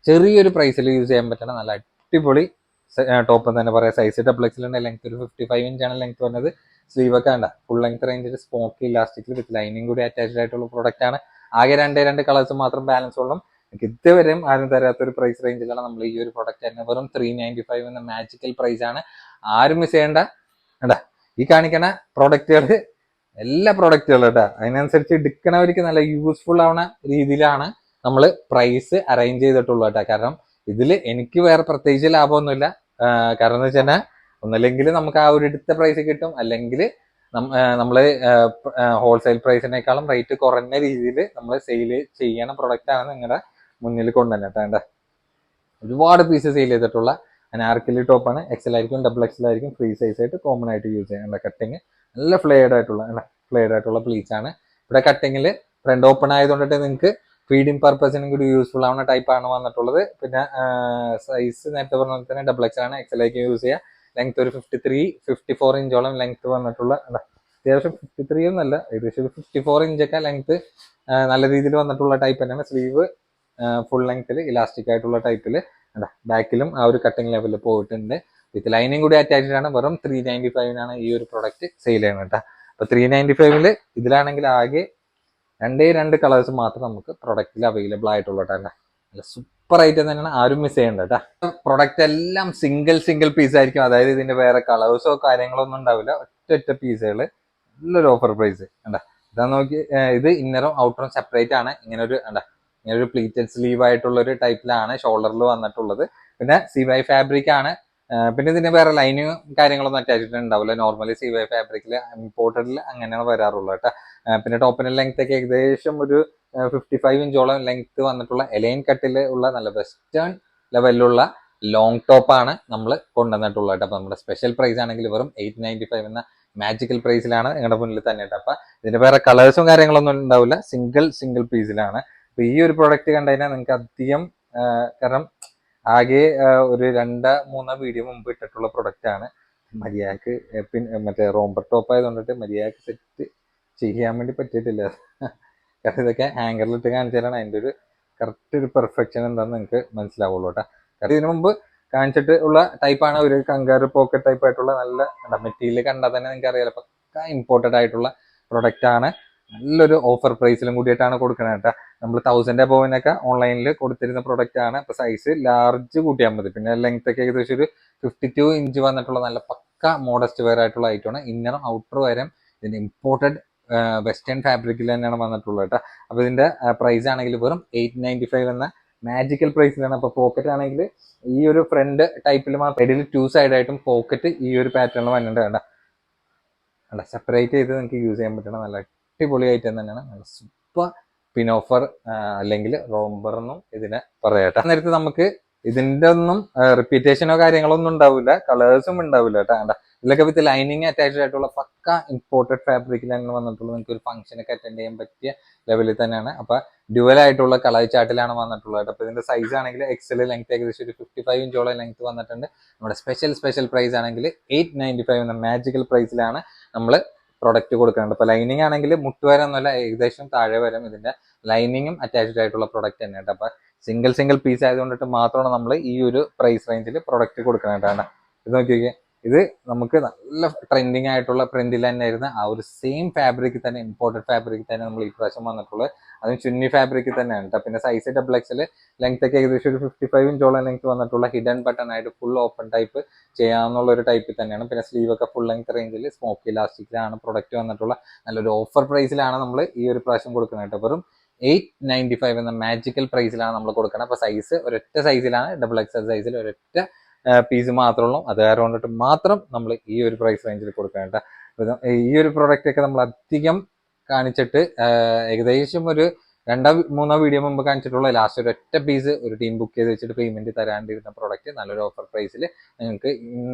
ചെറിയൊരു പ്രൈസിൽ യൂസ് ചെയ്യാൻ പറ്റണ നല്ല അടിപൊളി ടോപ്പ് എന്ന് തന്നെ പറയാം. സൈസ് XXL ലെങ്ത് ഒരു 55 ഇഞ്ചാണ് ലെങ്ത് വരുന്നത്. സ്ലീവ് ഒക്കെ വേണ്ട ഫുൾ ലെങ്ത് റേഞ്ചിൽ സ്മോക്കി ഇലാസ്റ്റിക്കിൽ വിത്ത് ലൈനിങ് കൂടി അറ്റാച്ച്ഡ് ആയിട്ടുള്ള പ്രൊഡക്റ്റ് ആണ്. ആകെ 2 കളേഴ്സ് മാത്രം ബാലൻസ് ഉള്ളൂ. ഇതുവരെയും ആരും തരാത്തൊരു പ്രൈസ് റേഞ്ചിലാണ് നമ്മൾ ഈ ഒരു പ്രൊഡക്റ്റ് തന്നെ. വെറും 395 എന്ന മാജിക്കൽ പ്രൈസ് ആണ്. ആരും മിസ് ചെയ്യേണ്ട. ഈ കാണിക്കണ പ്രൊഡക്റ്റുകൾ എല്ലാ പ്രൊഡക്റ്റുകളും കേട്ടോ. അതിനനുസരിച്ച് എടുക്കണവർക്ക് നല്ല യൂസ്ഫുൾ ആവുന്ന രീതിയിലാണ് നമ്മൾ പ്രൈസ് അറേഞ്ച് ചെയ്തിട്ടുള്ളൂ കേട്ടോ. കാരണം ഇതിൽ എനിക്ക് വേറെ പ്രത്യേകിച്ച് ലാഭമൊന്നുമില്ല. കാരണം എന്ന് വെച്ചാൽ ഒന്നല്ലെങ്കിൽ നമുക്ക് ആ ഒരു എടുത്ത പ്രൈസ് കിട്ടും, അല്ലെങ്കിൽ നമ്മൾ ഹോൾസെയിൽ പ്രൈസിനേക്കാളും റേറ്റ് കുറഞ്ഞ രീതിയിൽ നമ്മൾ സെയിൽ ചെയ്യണ പ്രൊഡക്റ്റ് ആണ് നിങ്ങളുടെ മുന്നിൽ കൊണ്ടുവന്നിട്ട്. ഒരുപാട് പീസ് സെയിൽ ചെയ്തിട്ടുള്ള അനാർക്കലി ടോപ്പാണ്. XL ആയിരിക്കും, XXL ആയിരിക്കും, ഫ്രീ സൈസ് ആയിട്ട് കോമൺ ആയിട്ട് യൂസ് ചെയ്യാനുള്ള കട്ടിങ് നല്ല ഫ്ലെയർഡ് ആയിട്ടുള്ള പ്ലീറ്റ്സ് ആണ്. ഇവിടെ കട്ടിങ്ങിൽ ഫ്രണ്ട് ഓപ്പൺ ആയതുകൊണ്ടിട്ട് നിങ്ങൾക്ക് ഫീഡിങ് പർപ്പസിനും കൂടി യൂസ്ഫുൾ ആവുന്ന ടൈപ്പ് ആണ് വന്നിട്ടുള്ളത്. പിന്നെ സൈസ് നേരത്തെ പറഞ്ഞ തന്നെ XXL ആണ്. XL ആയിരിക്കും യൂസ് ചെയ്യുക. ലെങ്ത് ഒരു 53-54 ഇഞ്ചോളം ലെങ്ത് വന്നിട്ടുള്ള, അത്യാവശ്യം 53 ഒന്നല്ല, ഏകദേശം 54 ഇഞ്ചൊക്കെ ലെങ്ത് നല്ല രീതിയിൽ വന്നിട്ടുള്ള ടൈപ്പ് തന്നെയാണ്. സ്ലീവ് ഫുൾ ലെങ്ത്തിൽ ഇലാസ്റ്റിക് ആയിട്ടുള്ള ടൈപ്പിൽ ബാക്കിലും ആ ഒരു കട്ടിങ് ലെവലിൽ പോയിട്ടുണ്ട്. വിത്ത് ലൈനിങ് കൂടി അറ്റാച്ച്ഡ് ആണ്. വെറും 395-നാണ് ഈ ഒരു പ്രൊഡക്റ്റ് സെയിൽ ചെയ്യുന്നത് കേട്ടോ. അപ്പൊ 395 ഇതിലാണെങ്കിൽ ആകെ 2 കളേഴ്സ് മാത്രം നമുക്ക് പ്രൊഡക്റ്റിൽ അവൈലബിൾ ആയിട്ടുള്ള കേട്ടോ. നല്ല സൂപ്പർ ഐറ്റം തന്നെയാണ്, ആരും മിസ് ചെയ്യണ്ട കേട്ടോ. പ്രൊഡക്റ്റ് എല്ലാം സിംഗിൾ പീസ് ആയിരിക്കും. അതായത് ഇതിന്റെ വേറെ കളേഴ്സോ കാര്യങ്ങളോ ഒന്നും ഉണ്ടാവില്ല. ഒറ്റ പീസുകൾ, നല്ലൊരു ഓഫർ പ്രൈസ് കണ്ടാ. ഇതാ നോക്കി, ഇത് ഇന്നറും ഔട്ടറും സെപ്പറേറ്റ് ആണ്. ഇങ്ങനെ ഒരു പ്ലീറ്റഡ് സ്ലീവ് ആയിട്ടുള്ള ഒരു ടൈപ്പിലാണ് ഷോൾഡറിൽ വന്നിട്ടുള്ളത്. പിന്നെ CY ഫാബ്രിക് ആണ്. പിന്നെ ഇതിന് വേറെ ലൈനിങ് കാര്യങ്ങളൊന്നും അറ്റാച്ച്ഡ് ഉണ്ടാവില്ല. നോർമലി CY ഫാബ്രിക്കിൽ ഇമ്പോർട്ടഡിൽ അങ്ങനെയാണ് വരാറുള്ളത് കേട്ടോ. പിന്നെ ടോപ്പിന്റെ ലെങ്ത് ഒക്കെ ഏകദേശം ഒരു 55 ഇഞ്ചോളം ലെങ്ത് വന്നിട്ടുള്ള എലൈൻ കട്ടിൽ ഉള്ള നല്ല വെസ്റ്റേൺ ലെവലിലുള്ള ലോങ് ടോപ്പാണ് നമ്മൾ കൊണ്ടുവന്നിട്ടുള്ളത് കേട്ടോ. അപ്പൊ നമ്മുടെ സ്പെഷ്യൽ പ്രൈസ് ആണെങ്കിൽ വെറും 895 എന്ന മാജിക്കൽ പ്രൈസിലാണ് നിങ്ങളുടെ മുന്നിൽ തന്നെ കേട്ടോ. അപ്പൊ ഇതിന്റെ വേറെ കളേഴ്സും കാര്യങ്ങളൊന്നും ഉണ്ടാവില്ല, സിംഗിൾ പീസിലാണ്. അപ്പൊ ഈ ഒരു പ്രോഡക്റ്റ് കണ്ടുകഴിഞ്ഞാൽ നിങ്ങൾക്ക് അധികം കാരണം ആകെ ഒരു 2-3 വീഡിയോ മുമ്പ് ഇട്ടിട്ടുള്ള പ്രൊഡക്റ്റ് ആണ്. മര്യാദക്ക് പിന്നെ മറ്റേ റോംബർ ടോപ്പ് ആയതുകൊണ്ടിട്ട് മര്യാദക്ക് സെറ്റ് ചെയ്യാൻ വേണ്ടി പറ്റിയിട്ടില്ല. കാരണം ഇതൊക്കെ ഹാങ്കറിലിട്ട് കാണിച്ചു തരാണ് അതിൻ്റെ ഒരു കറക്റ്റ് ഒരു പെർഫെക്ഷൻ എന്താണെന്ന് നിങ്ങൾക്ക് മനസ്സിലാവുള്ളൂ കേട്ടോ. കാരണം ഇതിനു മുമ്പ് കാണിച്ചിട്ട് ഉള്ള ടൈപ്പാണ് ഒരു കങ്കാറ് പോക്കറ്റ് ടൈപ്പ് ആയിട്ടുള്ള നല്ല മെറ്റീരിയൽ കണ്ടാൽ തന്നെ നിങ്ങൾക്ക് അറിയാലോ പക്ക ഇമ്പോർട്ടഡ് ആയിട്ടുള്ള പ്രൊഡക്റ്റ് ആണ്. നല്ലൊരു ഓഫർ പ്രൈസിലും കൂടിയിട്ടാണ് കൊടുക്കുന്നത് കേട്ടോ. നമ്മൾ 1000 അബോവിനൊക്കെ ഓൺലൈനിൽ കൊടുത്തിരുന്ന പ്രൊഡക്റ്റ് ആണ്. അപ്പൊ സൈസ് ലാർജ് കൂട്ടിയാൽ മതി. പിന്നെ ലെങ്ത് ഒക്കെ ഏകദേശം ഒരു 52 ഇഞ്ച് വന്നിട്ടുള്ള നല്ല പക്ക മോഡസ്റ്റ് വെയർ ആയിട്ടുള്ള ഐറ്റമാണ്. ഇന്നറും ഔട്ടർ വരെ ഇതിന്റെ ഇമ്പോർട്ടഡ് വെസ്റ്റേൺ ഫാബ്രിക്കിൽ തന്നെയാണ് വന്നിട്ടുള്ളത് കേട്ടോ. അപ്പൊ ഇതിന്റെ പ്രൈസ് ആണെങ്കിൽ വെറും 895 എന്ന മാജിക്കൽ പ്രൈസിലാണ്. അപ്പൊ പോക്കറ്റ് ആണെങ്കിൽ ഈ ഒരു ഫ്രണ്ട് ടൈപ്പിൽ മാത്രം ഇടയിൽ 2 സൈഡ് ആയിട്ടും പോക്കറ്റ് ഈ ഒരു പാറ്റേണിൽ വന്നിട്ടുണ്ട് കേട്ടോ. സെപ്പറേറ്റ് ചെയ്ത് നിങ്ങൾക്ക് യൂസ് ചെയ്യാൻ പറ്റണ നല്ല അടിപൊളി ഐറ്റം തന്നെയാണ്. നല്ല സൂപ്പർ പിനോഫർ അല്ലെങ്കിൽ റോംബർ എന്നും ഇതിനെ പറയാട്ടെ. നേരത്തെ നമുക്ക് ഇതിന്റെ ഒന്നും റിപ്പീറ്റേഷനോ കാര്യങ്ങളോ ഒന്നും ഉണ്ടാവില്ല, കളേഴ്സും ഉണ്ടാവില്ല കേട്ടോ. ഇതിലൊക്കെ വിത്ത് ലൈനിങ് അറ്റാച്ച്ഡ് ആയിട്ടുള്ള പക്ക ഇമ്പോർട്ടഡ് ഫാബ്രിക്കിലാണ് വന്നിട്ടുള്ളത്. നിങ്ങൾക്ക് ഒരു ഫംഗ്ഷനൊക്കെ അറ്റൻഡ് ചെയ്യാൻ പറ്റിയ ലെവലിൽ തന്നെയാണ്. അപ്പൊ ഡ്യുവൽ ആയിട്ടുള്ള കളർ ചാർട്ടിലാണ് വന്നിട്ടുള്ളത്. അപ്പൊ ഇതിന്റെ സൈസ് ആണെങ്കിൽ എക്സൽ ലെങ്ത് ഏകദേശം ഒരു 55 ഇഞ്ചോളം ലെങ്ത് വന്നിട്ടുണ്ട്. നമ്മുടെ സ്പെഷ്യൽ പ്രൈസ് ആണെങ്കിൽ 895 എന്ന മാജിക്കൽ പ്രൈസിലാണ് നമ്മൾ പ്രൊഡക്റ്റ് കൊടുക്കുന്നുണ്ട്. അപ്പൊ ലൈനിങ് ആണെങ്കിൽ മുട്ടുവരെ ഒന്നുമല്ല, ഏകദേശം താഴെ വരും ഇതിന്റെ ലൈനിങ്ങും അറ്റാച്ച്ഡ് ആയിട്ടുള്ള പ്രൊഡക്റ്റ് തന്നെയാണ്. അപ്പൊ സിംഗിൾ പീസ് ആയതുകൊണ്ടിട്ട് മാത്രമാണ് നമ്മൾ ഈ ഒരു പ്രൈസ് റേഞ്ചിൽ പ്രൊഡക്റ്റ് കൊടുക്കുന്നുണ്ടാണ്. ഇത് നോക്കിയൊക്കെ, ഇത് നമുക്ക് നല്ല ട്രെൻഡിങ് ആയിട്ടുള്ള പ്രിന്റിൽ തന്നെ ആയിരുന്ന ആ ഒരു സെയിം ഫാബ്രിക് തന്നെ, ഇമ്പോർട്ടഡ് ഫാബ്രിക് തന്നെ നമ്മൾ ഈ പ്രാവശ്യം വന്നിട്ടുള്ളത്. അതും ചുന്നി ഫാബ്രിക് തന്നെയാണ് കേട്ടോ. പിന്നെ സൈസ് XXL ലെങ്ത് ഒക്കെ ഏകദേശം ഒരു 55 ഇഞ്ചോളം ലെങ്ത് വന്നിട്ടുള്ള ഹിഡൻ ബട്ടൺ ആയിട്ട് ഫുൾ ഓപ്പൺ ടൈപ്പ് ചെയ്യാന്നുള്ള ഒരു ടൈപ്പ് തന്നെയാണ്. പിന്നെ സ്ലീവ് ഒക്കെ ഫുൾ ലെങ്ത് റേഞ്ചിൽ സ്മോക്കി ഇലാസ്റ്റിക്കിലാണ് പ്രൊഡക്റ്റ് വന്നിട്ടുള്ള. നല്ലൊരു ഓഫർ പ്രൈസിലാണ് നമ്മൾ ഈ ഒരു പ്രാവശ്യം കൊടുക്കുന്നത് കേട്ടോ. വെറും 895 എന്ന മാജിക്കൽ പ്രൈസിലാണ് നമ്മൾ കൊടുക്കുന്നത്. അപ്പൊ സൈസ് ഒരൊറ്റ സൈസിലാണ്, XXL സൈസിൽ ഒരൊറ്റ പീസ് മാത്രമേ ഉള്ളൂ. അത് കാരണം കൊണ്ടിട്ട് മാത്രം നമ്മൾ ഈ ഒരു പ്രൈസ് റേഞ്ചിൽ കൊടുക്കണം കേട്ടോ. ഈ ഒരു പ്രോഡക്റ്റ് ഒക്കെ നമ്മൾ അധികം കാണിച്ചിട്ട് ഏകദേശം ഒരു 2-3 വീഡിയോ മുമ്പ് കാണിച്ചിട്ടുള്ള ലാസ്റ്റ് ഒരു ഒറ്റ പീസ് ഒരു ടീം ബുക്ക് ചെയ്ത് വെച്ചിട്ട് പേയ്മെന്റ് തരാണ്ടിരുന്ന പ്രോഡക്റ്റ് നല്ലൊരു ഓഫർ പ്രൈസിൽ നിങ്ങൾക്ക്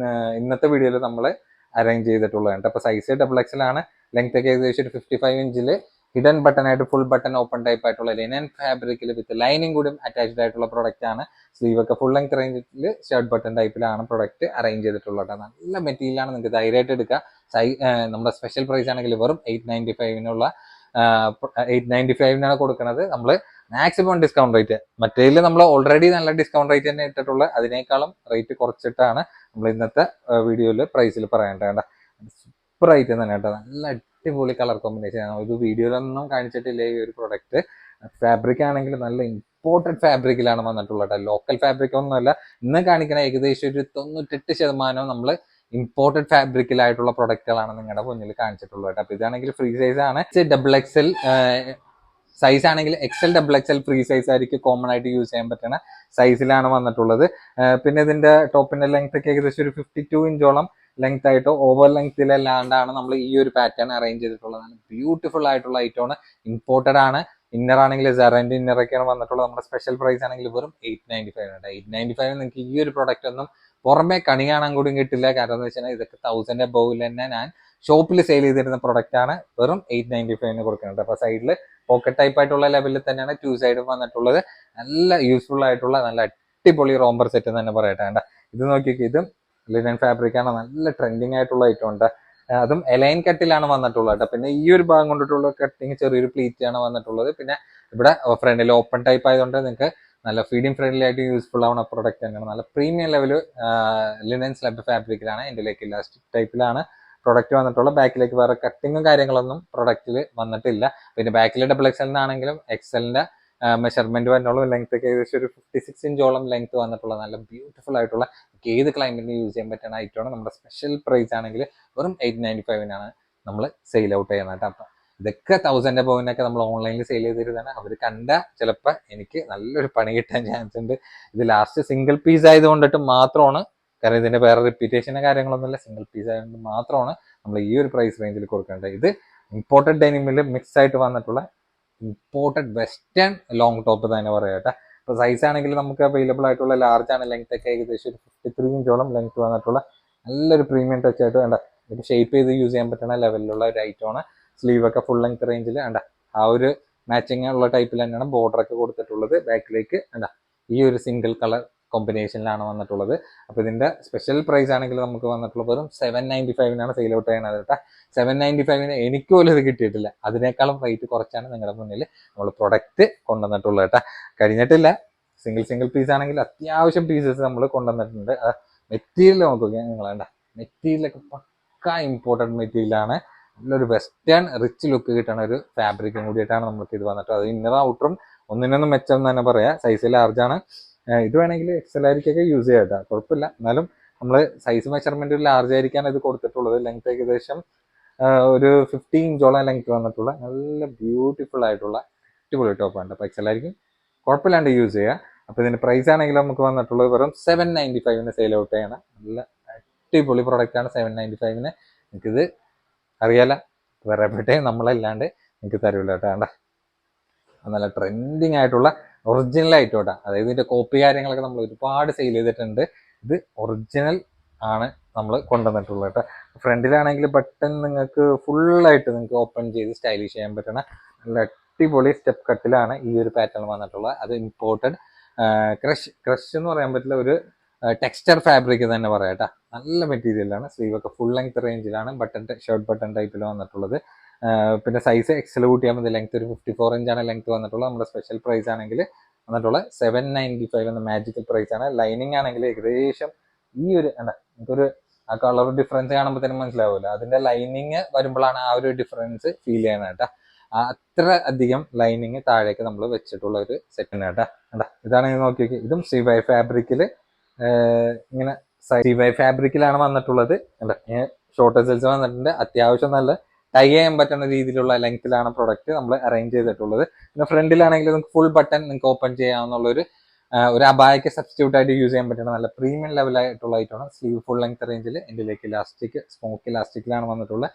ഇന്നത്തെ വീഡിയോയിൽ നമ്മൾ അറേഞ്ച് ചെയ്തിട്ടുള്ളതാണ്. അപ്പൊ സൈസ് XXL ആണ്. ലെങ്ത് ഒക്കെ ഏകദേശം ഒരു 55 ഇഞ്ചിൽ ഹിഡൻ ബട്ടൺ ആയിട്ട് ഫുൾ ബട്ടൺ ഓപ്പൺ ടൈപ്പ് ആയിട്ടുള്ള ലിനൻ ഫാബ്രിക്കിൽ വിത്ത് ലൈനിങ് കൂടി അറ്റാച്ച്ഡ് ആയിട്ടുള്ള പ്രൊഡക്റ്റ് ആണ്. സ്ലീവ് ഒക്കെ ഫുൾ ലെങ്ത് റേഞ്ചിൽ ഷർട്ട് ബട്ടൺ ടൈപ്പിലാണ് പ്രൊഡക്റ്റ് അറേഞ്ച് ചെയ്തിട്ടുള്ളത്. നല്ല മെറ്റീരിയലാണ്, നിങ്ങൾക്ക് ധൈര്യമായിട്ട് എടുക്കുക. നമ്മുടെ സ്പെഷ്യൽ പ്രൈസ് ആണെങ്കിൽ വെറും 895 895 കൊടുക്കുന്നത്. നമ്മൾ മാക്സിമം ഡിസ്കൗണ്ട് റേറ്റ്, മറ്റേതിൽ നമ്മൾ ഓൾറെഡി നല്ല ഡിസ്കൗണ്ട് റേറ്റ് തന്നെ ഇട്ടിട്ടുള്ളത്, അതിനേക്കാളും റേറ്റ് കുറച്ചിട്ടാണ് നമ്മൾ ഇന്നത്തെ വീഡിയോയിൽ പ്രൈസിൽ പറയേണ്ടത്. സൂപ്പർ ഐറ്റം തന്നെ കേട്ടോ. നല്ല അടിപൊളി കളർ കോമ്പിനേഷൻ ആണ്. ഒരു വീഡിയോയിലൊന്നും കാണിച്ചിട്ടില്ല ഈ ഒരു പ്രൊഡക്റ്റ്. ഫാബ്രിക് ആണെങ്കിൽ നല്ല ഇമ്പോർട്ടഡ് ഫാബ്രിക്കിലാണ് വന്നിട്ടുള്ളത്. ലോക്കൽ ഫാബ്രിക് ഒന്നുമല്ല. ഇന്ന് കാണിക്കുന്ന ഏകദേശം ഒരു 98% നമ്മൾ ഇമ്പോർട്ടഡ് ഫാബ്രിക്കിലായിട്ടുള്ള പ്രൊഡക്റ്റുകളാണ് നിങ്ങളുടെ മുന്നിൽ കാണിച്ചിട്ടുള്ളത്. അപ്പൊ ഇതാണെങ്കിൽ ഫ്രീ സൈസ് ആണ്. XXL സൈസ് ആണെങ്കിൽ XXL ഫ്രീ സൈസ് ആയിരിക്കും കോമൺ ആയിട്ട് യൂസ് ചെയ്യാൻ പറ്റുന്ന സൈസിലാണ് വന്നിട്ടുള്ളത്. പിന്നെ ഇതിന്റെ ടോപ്പിന്റെ ലെങ്ത് ഒക്കെ ഏകദേശം ഒരു 52 ഇഞ്ചോളം ലെങ്ത് ആയിട്ടോ ഓവർ ലെങ്ത്തിലല്ലാണ്ടാണ് നമ്മൾ ഈ ഒരു പാറ്റേൺ അറേഞ്ച് ചെയ്തിട്ടുള്ളത്. ബ്യൂട്ടിഫുൾ ആയിട്ടുള്ള ഐറ്റമാണ്, ഇമ്പോർട്ടഡ് ആണ്. ഇന്നർ ആണെങ്കിൽ സെറന്റെ ഇന്നർ ഒക്കെയാണ് വന്നിട്ടുള്ളത്. നമ്മുടെ സ്പെഷ്യൽ പ്രൈസ് ആണെങ്കിൽ വെറും 895 ആണ്. 895 നിങ്ങൾക്ക് ഈ ഒരു പ്രൊഡക്റ്റ് ഒന്നും പുറമെ കണി കാണാൻ കൂടി കിട്ടില്ല. കാരണം എന്ന് വെച്ചാൽ ഇതൊക്കെ 1000 അബോവിൽ തന്നെ ഞാൻ ഷോപ്പിൽ സെയിൽ ചെയ്തിരുന്ന പ്രൊഡക്റ്റ് ആണ്. വെറും 895 കൊടുക്കുന്നുണ്ട്. അപ്പൊ സൈഡിൽ പോക്കറ്റ് ടൈപ്പ് ആയിട്ടുള്ള ലെവലിൽ തന്നെയാണ് 2 സൈഡും വന്നിട്ടുള്ളത്. നല്ല യൂസ്ഫുൾ ആയിട്ടുള്ള നല്ല അടിപൊളി റോംബർ സെറ്റ് എന്ന് തന്നെ പറയട്ടെ. ഇത് നോക്കിയൊക്കെ, ഇതും ലിനൻ ഫാബ്രിക് ആണ്. നല്ല ട്രെൻഡിങ് ആയിട്ടുള്ള ഐറ്റം ഉണ്ട്. അതും എലൈൻ കട്ടിലാണ് വന്നിട്ടുള്ളത്. പിന്നെ ഈ ഒരു ഭാഗം കൊണ്ടിട്ടുള്ള കട്ടിങ് ചെറിയൊരു പ്ലീറ്റ് ആണ് വന്നിട്ടുള്ളത്. പിന്നെ ഇവിടെ ഫ്രണ്ടിൽ ഓപ്പൺ ടൈപ്പ് ആയതുകൊണ്ട് നിങ്ങൾക്ക് നല്ല ഫീഡിങ് ഫ്രണ്ട്ലി ആയിട്ട് യൂസ്ഫുൾ ആവുന്ന പ്രൊഡക്റ്റ് തന്നെയാണ്. നല്ല പ്രീമിയം ലെവൽ ലിനൻ സ്ലബ് ഫാബ്രിക്കിലാണ്, ഇതിലേക്ക് ഇലാസ്റ്റിക് ടൈപ്പിലാണ് പ്രൊഡക്റ്റ് വന്നിട്ടുള്ളത്. ബാക്കിലേക്ക് വേറെ കട്ടിങ്ങും കാര്യങ്ങളൊന്നും പ്രൊഡക്റ്റിൽ വന്നിട്ടില്ല. പിന്നെ ബാക്കിൽ XXL ആണെങ്കിലും എക്സലിന്റെ മെഷർമെന്റ് വന്നുള്ള ലെങ്ത് ഒക്കെ ഏകദേശം ഒരു 56 ഇഞ്ചോളം ലെങ്ത് വന്നിട്ടുള്ള നല്ല ബ്യൂട്ടിഫുൾ ആയിട്ടുള്ള ഏത് ക്ലൈമറ്റിൽ യൂസ് ചെയ്യാൻ പറ്റുന്ന ഐറ്റമാണ്. നമ്മുടെ സ്പെഷ്യൽ പ്രൈസ് ആണെങ്കിൽ വെറും 895 നമ്മൾ സെയിൽ ഔട്ട് ചെയ്യുന്നത്. അപ്പൊ ഇതൊക്കെ 1000 അബോവിനൊക്കെ നമ്മൾ ഓൺലൈനിൽ സെയിൽ ചെയ്തിരുന്നതാണ്. അവർ കണ്ട ചിലപ്പോൾ എനിക്ക് നല്ലൊരു പണി കിട്ടാൻ ചാൻസ് ഉണ്ട്. ഇത് ലാസ്റ്റ് സിംഗിൾ പീസ് ആയതുകൊണ്ടിട്ട് മാത്രമാണ്, കാരണം ഇതിന്റെ വേറെ റിപ്പീറ്റേഷനോ കാര്യങ്ങളൊന്നുമില്ല, സിംഗിൾ പീസ് ആയതുകൊണ്ട് മാത്രമാണ് നമ്മൾ ഈ ഒരു പ്രൈസ് റേഞ്ചിൽ കൊടുക്കേണ്ടത്. ഇത് ഇമ്പോർട്ടഡ് ഡെനിമിൽ മിക്സ് ആയിട്ട് വന്നിട്ടുള്ള ഇമ്പോർട്ടഡ് വെസ്റ്റേൺ ലോങ് ടോപ്പ് തന്നെ പറയട്ടെ. അപ്പോൾ സൈസ് ആണെങ്കിൽ നമുക്ക് അവൈലബിൾ ആയിട്ടുള്ള ലാർജ് ആണ്. ലെങ്ത് ഒക്കെ ഏകദേശം ഒരു 53 ഇഞ്ചോളം ലെങ്ത് വന്നിട്ടുള്ള നല്ലൊരു പ്രീമിയം ടച്ച് ആയിട്ട് വേണ്ട ഒരു ഷേപ്പ് ചെയ്ത് യൂസ് ചെയ്യാൻ പറ്റുന്ന ലെവലിലുള്ള ഒരു ഐറ്റമാണ്. സ്ലീവ് ഒക്കെ ഫുൾ ലെങ്ത് റേഞ്ചിൽ വേണ്ട ആ ഒരു മാച്ചിങ് ഉള്ള ടൈപ്പിൽ തന്നെയാണ് ബോർഡർ ഒക്കെ കൊടുത്തിട്ടുള്ളത്. ബാക്കിലേക്ക് വേണ്ട ഈ ഒരു സിംഗിൾ കളർ കോമ്പിനേഷനിലാണ് വന്നിട്ടുള്ളത്. അപ്പോൾ ഇതിന്റെ സ്പെഷ്യൽ പ്രൈസ് ആണെങ്കിൽ നമുക്ക് വന്നിട്ടുള്ളത് വെറും 795 സെയിൽ ഔട്ട് ചെയ്യണത് കേട്ടോ. 795 എനിക്ക് പോലും ഇത് കിട്ടിയിട്ടില്ല. അതിനേക്കാളും റേറ്റ് കുറച്ചാണ് നിങ്ങളുടെ മുന്നിൽ നമ്മൾ പ്രൊഡക്റ്റ് കൊണ്ടുവന്നിട്ടുള്ളത് കേട്ടോ. കഴിഞ്ഞിട്ടില്ല. സിംഗിൾ പീസ് ആണെങ്കിൽ അത്യാവശ്യം പീസസ് നമ്മൾ കൊണ്ടുവന്നിട്ടുണ്ട്. മെറ്റീരിയൽ നോക്കുക നിങ്ങൾ വേണ്ട മെറ്റീരിയലൊക്കെ പക്ക ഇമ്പോർട്ടൻറ്റ് മെറ്റീരിയലാണ്. നല്ലൊരു വെസ്റ്റേൺ റിച്ച് ലുക്ക് കിട്ടുന്ന ഒരു ഫാബ്രിക്കും കൂടിയിട്ടാണ് നമുക്ക് ഇത് വന്നിട്ട്. അത് ഇന്നർ ഔട്ടറും ഒന്നിനൊന്നും മെച്ചം എന്ന് തന്നെ പറയാം. സൈസ് ലാർജാണ്. ഇത് വേണമെങ്കിൽ എക്സൽ ആയിരിക്കൊക്കെ യൂസ് ചെയ്യാം കേട്ടോ, കുഴപ്പമില്ല. എന്നാലും നമ്മൾ സൈസ് മെഷർമെന്റ് ലാർജ് ആയിരിക്കാണ് ഇത് കൊടുത്തിട്ടുള്ളത്. ലെങ്ത് ഏകദേശം ഒരു 50 ഇഞ്ചോളം ലെങ്ത് വന്നിട്ടുള്ള നല്ല ബ്യൂട്ടിഫുൾ ആയിട്ടുള്ള അടിപൊളി ടോപ്പാണ്. അപ്പോൾ എക്സൽ ആയിരിക്കും കുഴപ്പമില്ലാണ്ട് യൂസ് ചെയ്യുക. അപ്പോൾ ഇതിന്റെ പ്രൈസ് ആണെങ്കിൽ നമുക്ക് വന്നിട്ടുള്ളത് വെറും 795 സെയിൽ ഔട്ട് ചെയ്യണം. നല്ല അടിപൊളി പ്രൊഡക്റ്റ് ആണ്. 795 നിങ്ങൾക്കിത് അറിയാല വേറെ എവിടെയും നമ്മളല്ലാണ്ട് നിങ്ങൾക്ക് തരൂല കേട്ടോ. വേണ്ട നല്ല ട്രെൻഡിങ് ആയിട്ടുള്ള ഒറിജിനൽ ആയിട്ടോട്ടാ. അതായത് ഇതിന്റെ കോപ്പി കാര്യങ്ങളൊക്കെ നമ്മൾ ഒരുപാട് സെയിൽ ചെയ്തിട്ടുണ്ട്. ഇത് ഒറിജിനൽ ആണ് നമ്മൾ കൊണ്ടുവന്നിട്ടുള്ളത് കേട്ടോ. ഫ്രണ്ടിലാണെങ്കിൽ ബട്ടൺ നിങ്ങൾക്ക് ഫുള്ളായിട്ട് നിങ്ങൾക്ക് ഓപ്പൺ ചെയ്ത് സ്റ്റൈലിഷ് ചെയ്യാൻ പറ്റണ നല്ല അടിപൊളി സ്റ്റെപ്പ് കട്ടിലാണ് ഈ ഒരു പാറ്റേൺ വന്നിട്ടുള്ളത്. അത് ഇമ്പോർട്ടഡ് ക്രഷ് എന്ന് പറയാൻ പറ്റില്ല, ഒരു ടെക്സ്ചർ ഫാബ്രിക് തന്നെ പറയാം കേട്ടോ. നല്ല മെറ്റീരിയലാണ്. സ്ലീവ് ഒക്കെ ഫുൾ ലെങ്ത് റേഞ്ചിലാണ് ഷർട്ട് ബട്ടൺ ടൈപ്പിൽ വന്നിട്ടുള്ളത്. പിന്നെ സൈസ് എക്സൽ കൂട്ടിയാൽ മതി. ലെങ്ത് ഒരു 54 ഇഞ്ചാണ് ലെങ്ത് വന്നിട്ടുള്ളത്. നമ്മുടെ സ്പെഷ്യൽ പ്രൈസ് ആണെങ്കിൽ വന്നിട്ടുള്ള 795 എന്ന മാജിക്കൽ പ്രൈസ് ആണ്. ലൈനിങ് ആണെങ്കിൽ ഏകദേശം ഈ ഒരു നമുക്കൊരു ആ കളർ ഡിഫറൻസ് കാണുമ്പോൾ തന്നെ മനസ്സിലാവില്ല. അതിന്റെ ലൈനിങ് വരുമ്പോഴാണ് ആ ഒരു ഡിഫറൻസ് ഫീൽ ചെയ്യുന്നത് കേട്ടോ. അത്ര അധികം ലൈനിങ് താഴേക്ക് നമ്മൾ വെച്ചിട്ടുള്ള ഒരു സെറ്റ് കേട്ടോ. ഇതാണ് നോക്കി ഇതും സിവൈ ഫാബ്രിക്കിൽ ഇങ്ങനെ സിവൈ ഫാബ്രിക്കിലാണ് വന്നിട്ടുള്ളത്. ഷോർട്ട് സെൽസ് വന്നിട്ടുണ്ട്. അത്യാവശ്യം നല്ല ടൈ ചെയ്യാൻ പറ്റുന്ന രീതിയിലുള്ള ലെങ്ത്തിലാണ് പ്രൊഡക്റ്റ് നമ്മൾ അറേഞ്ച് ചെയ്തിട്ടുള്ളത്. പിന്നെ ഫ്രണ്ടിലാണെങ്കിൽ നിങ്ങൾക്ക് ഫുൾ ബട്ടൺ നിങ്ങൾക്ക് ഓപ്പൺ ചെയ്യാവുന്ന ഒരു അബായക്ക് സബ്സ്റ്റിറ്റ്യൂട്ട് ആയിട്ട് യൂസ് ചെയ്യാൻ പറ്റുന്ന നല്ല പ്രീമിയം ലെവലായിട്ടുള്ള ഐറ്റമാണ്. സ്ലീവ് ഫുൾ ലെങ്ത് റേഞ്ചിൽ എന്തിലേക്ക് ഇലാസ്റ്റിക് സ്മോക്ക് ഇലാസ്റ്റിക്കിലാണ് വന്നിട്ടുള്ളത്.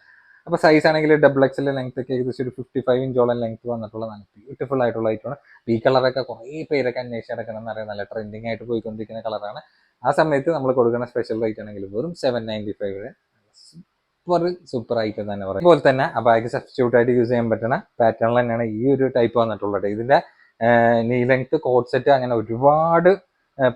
അപ്പോൾ സൈസ് ആണെങ്കിൽ ഡബിൾ എക്സൽ ലെങ്ത് ഒക്കെ ഏകദേശം ഒരു 55 ഇഞ്ചോളം ലെങ്ത് വന്നിട്ടുള്ള നല്ല ബ്യൂട്ടിഫുൾ ആയിട്ടുള്ള ഐറ്റമാണ്. ഈ കളറൊക്കെ കുറേ പേരൊക്കെ അന്വേഷിച്ച് നടക്കണം എന്നറിയാം. നല്ല ട്രെൻഡിങ് ആയിട്ട് പോയിക്കൊണ്ടിരിക്കുന്ന കളറാണ്. ആ സമയത്ത് നമ്മൾ കൊടുക്കുന്ന സ്പെഷ്യൽ റേറ്റ് ആണെങ്കിൽ വെറും 795 സൂപ്പർ ഐറ്റം തന്നെ പറയും. അതുപോലെ തന്നെ അബായക്ക് സബ്സ്റ്റിറ്റ്യൂട്ട് ആയിട്ട് യൂസ് ചെയ്യാൻ പറ്റുന്ന പാറ്റേണിൽ തന്നെയാണ് ഈ ഒരു ടൈപ്പ് വന്നിട്ടുള്ളത്. ഇതിന്റെ നീ ലെങ്ത് കോഡ് സെറ്റ് അങ്ങനെ ഒരുപാട്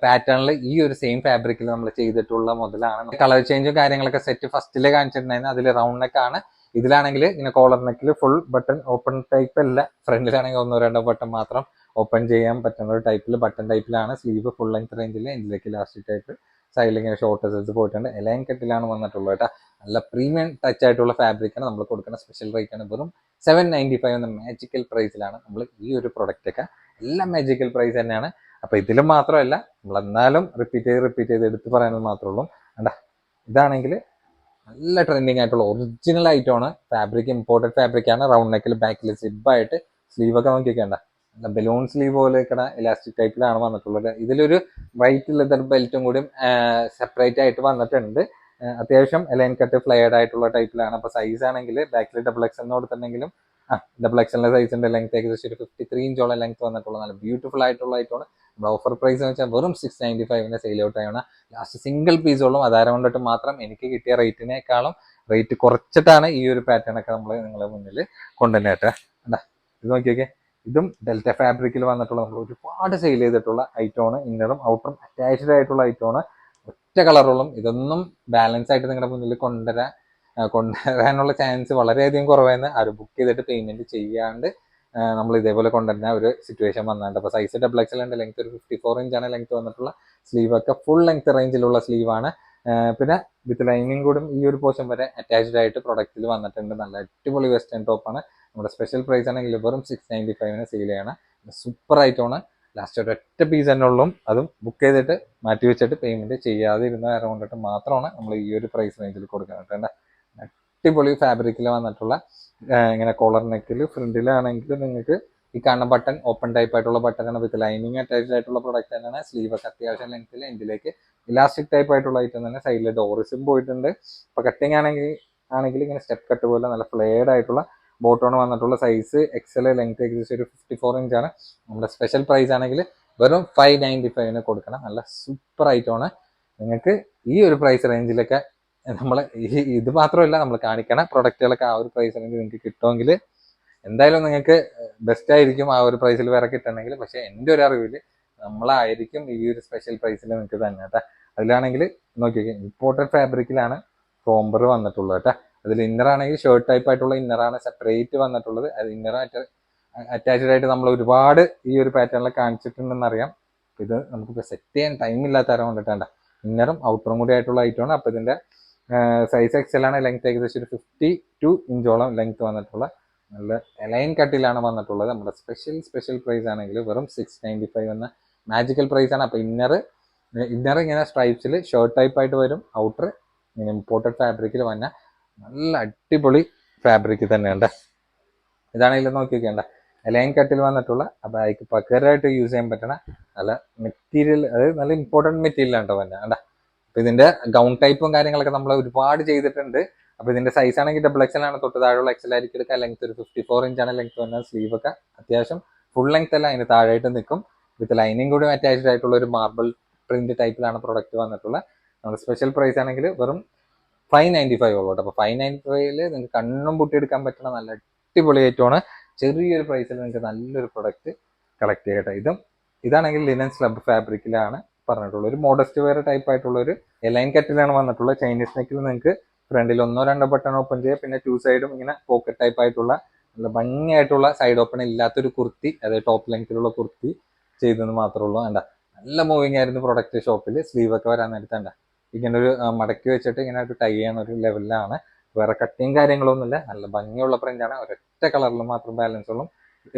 പാറ്റേണിൽ ഈ ഒരു സെയിം ഫാബ്രിക്കിൽ നമ്മൾ ചെയ്തിട്ടുള്ള മുതലാണ്. കളർ ചേഞ്ചും കാര്യങ്ങളൊക്കെ സെറ്റ് ഫസ്റ്റില് കാണിച്ചിട്ടുണ്ടായിരുന്നു. അതിൽ റൗണ്ട് നെക്ക് ആണ്. ഇതിലാണെങ്കിൽ ഇങ്ങനെ കോളർ നെക്കിൽ ഫുൾ ബട്ടൺ ഓപ്പൺ ടൈപ്പ് അല്ല. ഫ്രണ്ടിലാണെങ്കിൽ 1-2 ബട്ടൺ മാത്രം ഓപ്പൺ ചെയ്യാൻ പറ്റുന്ന ഒരു ടൈപ്പിൽ ബട്ടൺ ടൈപ്പിലാണ്. സ്ലീവ് ഫുൾ ലെങ്ത് റേഞ്ചിൽ ഇതിലേക്ക് ഇലാസ്റ്റിക് ടൈപ്പ് സൈഡിൽ ഇങ്ങനെ ഷോർട്ട് സെൽസ് പോയിട്ടുണ്ട്. എലൈൻ കെട്ടിലാണ് വന്നിട്ടുള്ളത് കേട്ടോ. നല്ല പ്രീമിയം ടച്ച് ആയിട്ടുള്ള ഫാബ്രിക്കാണ്. നമ്മൾ കൊടുക്കുന്ന സ്പെഷ്യൽ റേറ്റ് ആണ് വെറും 795 എന്ന മാജിക്കൽ പ്രൈസിലാണ് നമ്മൾ ഈ ഒരു പ്രൊഡക്റ്റ് ഒക്കെ. എല്ലാം മാജിക്കൽ പ്രൈസ് തന്നെയാണ്. അപ്പൊ ഇതിലും മാത്രമല്ല, നമ്മൾ എന്നാലും റിപ്പീറ്റ് ചെയ്ത് എടുത്ത് പറയാനത് മാത്രമേ ഉള്ളൂ. ഇതാണെങ്കിൽ നല്ല ട്രെൻഡിങ് ആയിട്ടുള്ള ഒറിജിനൽ ആയിട്ടാണ്. ഫാബ്രിക് ഇമ്പോർട്ടഡ് ഫാബ്രിക് ആണ്. റൗണ്ട് നെക്കിൽ ബാക്കിൽ സിബായിട്ട് സ്ലീവ് ഒക്കെ നോക്കിക്കേണ്ട നല്ല ബലൂൺ സ്ലീവ് പോലെ ഇലാസ്റ്റിക് ടൈപ്പിലാണ് വന്നിട്ടുള്ളത്. ഇതിലൊരു വൈറ്റ് ലെതർ ബെൽറ്റും കൂടി സെപ്പറേറ്റ് ആയിട്ട് വന്നിട്ടുണ്ട്. അത്യാവശ്യം എലൈൻ കട്ട് ഫ്ലെയർഡ് ആയിട്ടുള്ള ടൈപ്പിലാണ്. അപ്പൊ സൈസ് ആണെങ്കിൽ ബാക്കിൽ ഡബിൾ എക്സ് എന്ന് കൊടുത്തിട്ടുണ്ടെങ്കിലും ഡബിൾ എക്സലിന്റെ സൈസിന്റെ ലെങ്ത് ഏകദേശം ഒരു 53 ഇഞ്ചോളം ലെങ്ത് വന്നിട്ടുള്ള നല്ല ബ്യൂട്ടിഫുൾ ആയിട്ടുള്ള ആയിട്ടാണ്. നമ്മുടെ ഓഫർ പ്രൈസ് എന്ന് വെച്ചാൽ വെറും 695 സെയിൽ ഔട്ട് ആണ്. ലാസ്റ്റ് സിംഗിൾ പീസോളം അതാരം കൊണ്ടിട്ട് മാത്രം എനിക്ക് കിട്ടിയ റേറ്റിനേക്കാളും റേറ്റ് കുറച്ചിട്ടാണ് ഈ ഒരു പാറ്റേൺ ഒക്കെ നമ്മൾ നിങ്ങളുടെ മുന്നിൽ കൊണ്ടുവന്നേട്ടെ. ഇത് നോക്കിയൊക്കെ ഇതും ഡെൽറ്റ ഫാബ്രിക്കിൽ വന്നിട്ടുള്ള നമ്മൾ ഒരുപാട് സെയിൽ ചെയ്തിട്ടുള്ള ഐറ്റമാണ്. ഇന്നറും ഔട്ടറും അറ്റാച്ച്ഡ് ആയിട്ടുള്ള ഐറ്റമാണ്. ഒറ്റ കളറുകളും. ഇതൊന്നും ബാലൻസ് ആയിട്ട് നിങ്ങളുടെ മുന്നിൽ കൊണ്ടുവരാനുള്ള ചാൻസ് വളരെയധികം കുറവായിരുന്നു. ആരും ബുക്ക് ചെയ്തിട്ട് പേയ്മെന്റ് ചെയ്യാണ്ട് നമ്മൾ ഇതേപോലെ കൊണ്ടുവരുന്ന ഒരു സിറ്റുവേഷൻ വന്നിട്ടുണ്ട്. അപ്പോൾ സൈസ് ഡബിൾ എക്സൽ ഉണ്ട്. ലെങ്ത് ഒരു 54 ഇഞ്ചാണ് ലെങ്ത് വന്നിട്ടുള്ള. സ്ലീവ് ഒക്കെ ഫുൾ ലെങ്ത് റേഞ്ചിലുള്ള സ്ലീവാണ്. പിന്നെ വിത്ത് ലൈനിങ് കൂടും ഈ ഒരു പോർഷൻ വരെ അറ്റാച്ച്ഡ് ആയിട്ട് പ്രൊഡക്റ്റിൽ വന്നിട്ടുണ്ട്. നല്ല അടിപൊളി വെസ്റ്റേൺ ടോപ്പാണ്. നമ്മുടെ സ്പെഷ്യൽ പ്രൈസ് ആണെങ്കിൽ വെറും 695 സെയിൽ ചെയ്യണം. സൂപ്പർ ആയിട്ടാണ്. ലാസ്റ്റ് ഒരൊറ്റ പീസ് തന്നെ ഉള്ളൂ. അതും ബുക്ക് ചെയ്തിട്ട് മാറ്റി വെച്ചിട്ട് പേയ്മെന്റ് ചെയ്യാതെ ഇരുന്ന കാരണം കൊണ്ടിട്ട് മാത്രമാണ് നമ്മൾ ഈ ഒരു പ്രൈസ് റേഞ്ചിൽ കൊടുക്കുന്നത്. അടിപൊളി ഫാബ്രിക്കിൽ വന്നിട്ടുള്ള ഇങ്ങനെ കോളർ നെക്കിൽ ഫ്രണ്ടിലാണെങ്കിൽ നിങ്ങൾക്ക് ഈ കാണുന്ന ബട്ടൺ ഓപ്പൺ ടൈപ്പ് ആയിട്ടുള്ള ബട്ടൺ വിത്ത് ലൈനിങ് അറ്റാച്ച്ഡ് ആയിട്ടുള്ള പ്രൊഡക്റ്റ് തന്നെയാണ്. സ്ലീവ് ഒക്കെ അത്യാവശ്യം ലെങ്ത്തിൽ ഇതിലേക്ക് ഇലാസ്റ്റിക് ടൈപ്പ് ആയിട്ടുള്ള ഐറ്റം തന്നെ. സൈഡിൽ ഡോറിസും പോയിട്ടുണ്ട്. ഇപ്പൊ കട്ടിങ് ആണെങ്കിൽ ഇങ്ങനെ സ്റ്റെപ്പ് കട്ട് പോലെ നല്ല ഫ്ലെയർഡ് ആയിട്ടുള്ള ബോട്ടോണ് വന്നിട്ടുള്ള. സൈസ് എക്സൽ ലെങ്ത് ഏകദേശം ഒരു 54 ഇഞ്ചാണ്. നമ്മുടെ സ്പെഷ്യൽ പ്രൈസ് ആണെങ്കിൽ വെറും 595 കൊടുക്കണം. നല്ല സൂപ്പർ ഐറ്റമാണ്. നിങ്ങൾക്ക് ഈ ഒരു പ്രൈസ് റേഞ്ചിലൊക്കെ നമ്മൾ ഇത് മാത്രമല്ല നമ്മൾ കാണിക്കണ പ്രൊഡക്റ്റുകളൊക്കെ ആ ഒരു പ്രൈസ് റേഞ്ചിൽ നിങ്ങൾക്ക് കിട്ടുമെങ്കിൽ എന്തായാലും നിങ്ങൾക്ക് ബെസ്റ്റ് ആയിരിക്കും ആ ഒരു പ്രൈസിൽ വേറെ കിട്ടണമെങ്കിൽ. പക്ഷെ എൻ്റെ ഒരു അറിവിൽ നമ്മളായിരിക്കും ഈ ഒരു സ്പെഷ്യൽ പ്രൈസിൽ നിങ്ങൾക്ക് തന്നെ കേട്ടോ. അതിലാണെങ്കിൽ നോക്കിയൊക്കെ ഇമ്പോർട്ടഡ് ഫാബ്രിക്കിലാണ് കോംബർ വന്നിട്ടുള്ളത് കേട്ടോ. അതിൽ ഇന്നർ ആണെങ്കിൽ ഷർട്ട് ടൈപ്പ് ആയിട്ടുള്ള ഇന്നറാണ് സെപ്പറേറ്റ് വന്നിട്ടുള്ളത്. അത് ഇന്നർ അറ്റാച്ച്ഡ് ആയിട്ട് നമ്മൾ ഒരുപാട് ഈ ഒരു പാറ്റേണിൽ കാണിച്ചിട്ടുണ്ടെന്ന് അറിയാം. ഇത് നമുക്ക് സെറ്റ് ചെയ്യാൻ ടൈം ഇല്ലാത്ത ആരും കൊണ്ടിട്ടേണ്ട ഇന്നറും ഔട്ടറും കൂടി ആയിട്ടുള്ള ഐറ്റമാണ്. അപ്പോൾ ഇതിന്റെ സൈസ് എക്സൽ ആണ്. ലെങ്ത് ഏകദേശം ഒരു 52 ഇഞ്ചോളം ലെങ്ത് വന്നിട്ടുള്ള നല്ല എലൈൻ കട്ടിലാണ് വന്നിട്ടുള്ളത്. നമ്മുടെ സ്പെഷ്യൽ പ്രൈസ് ആണെങ്കിൽ വെറും 695 എന്ന മാജിക്കൽ പ്രൈസ് ആണ്. അപ്പോൾ ഇന്നർ ഇങ്ങനെ സ്ട്രൈപ്സിൽ ഷർട്ട് ടൈപ്പ് ആയിട്ട് വരും. ഔട്ടർ ഇങ്ങനെ ഇമ്പോർട്ടഡ് ഫാബ്രിക്കിൽ വന്ന നല്ല അടിപൊളി ഫാബ്രിക് തന്നെയുണ്ട്. ഇതാണെങ്കിൽ നോക്കിയൊക്കെയുണ്ട് എലൈൻ കട്ടിൽ വന്നിട്ടുള്ള ബാക്ക് പകരമായിട്ട് യൂസ് ചെയ്യാൻ പറ്റണ നല്ല മെറ്റീരിയൽ, അതായത് നല്ല ഇമ്പോർട്ടൻറ്റ് മെറ്റീരിയൽ ആണ് വന്നെ കണ്ട. അപ്പൊ ഇതിന്റെ ഗൗൺ ടൈപ്പും കാര്യങ്ങളൊക്കെ നമ്മൾ ഒരുപാട് ചെയ്തിട്ടുണ്ട്. അപ്പൊ ഇതിന്റെ സൈസ് ആണെങ്കിൽ ഡബിൾ എക്സൽ ആണ്. തൊട്ട് താഴെയുള്ള എക്സൽ ആയിരിക്കും എടുക്കുക. ലെങ്ത് ഒരു 54 ഇഞ്ചാണ് ലെങ്ത് വന്നത്. സ്ലീവ് ഒക്കെ അത്യാവശ്യം ഫുൾ ലെങ്ത് അല്ല, അതിന് താഴെയായിട്ട് നിൽക്കും. വിത്ത് ലൈനിങ് കൂടി അറ്റാച്ച്ഡ് ആയിട്ടുള്ള ഒരു മാർബിൾ പ്രിന്റ് ടൈപ്പിലാണ് പ്രൊഡക്റ്റ് വന്നിട്ടുള്ളത്. നമ്മുടെ സ്പെഷ്യൽ പ്രൈസ് ആണെങ്കിൽ വെറും 595 ഉള്ളൂ. അപ്പൊ 595 നിങ്ങൾക്ക് കണ്ണും പൊട്ടിയെടുക്കാൻ പറ്റുന്ന നല്ല അടിപൊളി ഐറ്റമാണ്. ചെറിയൊരു പ്രൈസിൽ നിങ്ങൾക്ക് നല്ലൊരു പ്രൊഡക്റ്റ് കളക്ട് ചെയ്യട്ടെ. ഇതാണെങ്കിൽ ലിനൻ സ്ലബ് ഫാബ്രിക്കിലാണ് പറഞ്ഞിട്ടുള്ളത്. ഒരു മോഡസ്റ്റ് വെയർ ടൈപ്പ് ആയിട്ടുള്ള ഒരു എലൈൻ കട്ടിലാണ് വന്നിട്ടുള്ളത്. ചൈനീസ് നെക്കിൽ നിങ്ങൾക്ക് ഫ്രണ്ടിൽ 1-2 ബട്ടൺ ഓപ്പൺ ചെയ്യുക. പിന്നെ 2 സൈഡും ഇങ്ങനെ പോക്കറ്റ് ടൈപ്പ് ആയിട്ടുള്ള നല്ല ഭംഗിയായിട്ടുള്ള സൈഡ് ഓപ്പൺ ഇല്ലാത്തൊരു കുർത്തി, അതായത് ടോപ്പ് ലെങ്ത്തിലുള്ള കുർത്തി ചെയ്തെന്ന് മാത്രമേ ഉള്ളൂ. വേണ്ട നല്ല മൂവിങ് ആയിരുന്നു പ്രൊഡക്റ്റ്. ഷോപ്പിൽ സ്ലീവ് ഒക്കെ വരാൻ നേരത്തേണ്ട ഇങ്ങനെ ഒരു മടക്കി വെച്ചിട്ട് ഇങ്ങനെ ഒരു ടൈ ചെയ്യണ ഒരു ലെവലിലാണ്. വേറെ കട്ടിങ് കാര്യങ്ങളൊന്നുമില്ല. നല്ല ഭംഗിയുള്ള പ്രിന്റാണ്. ഒരൊറ്റ കളറിൽ മാത്രം ബാലൻസ് ഉള്ളൂ.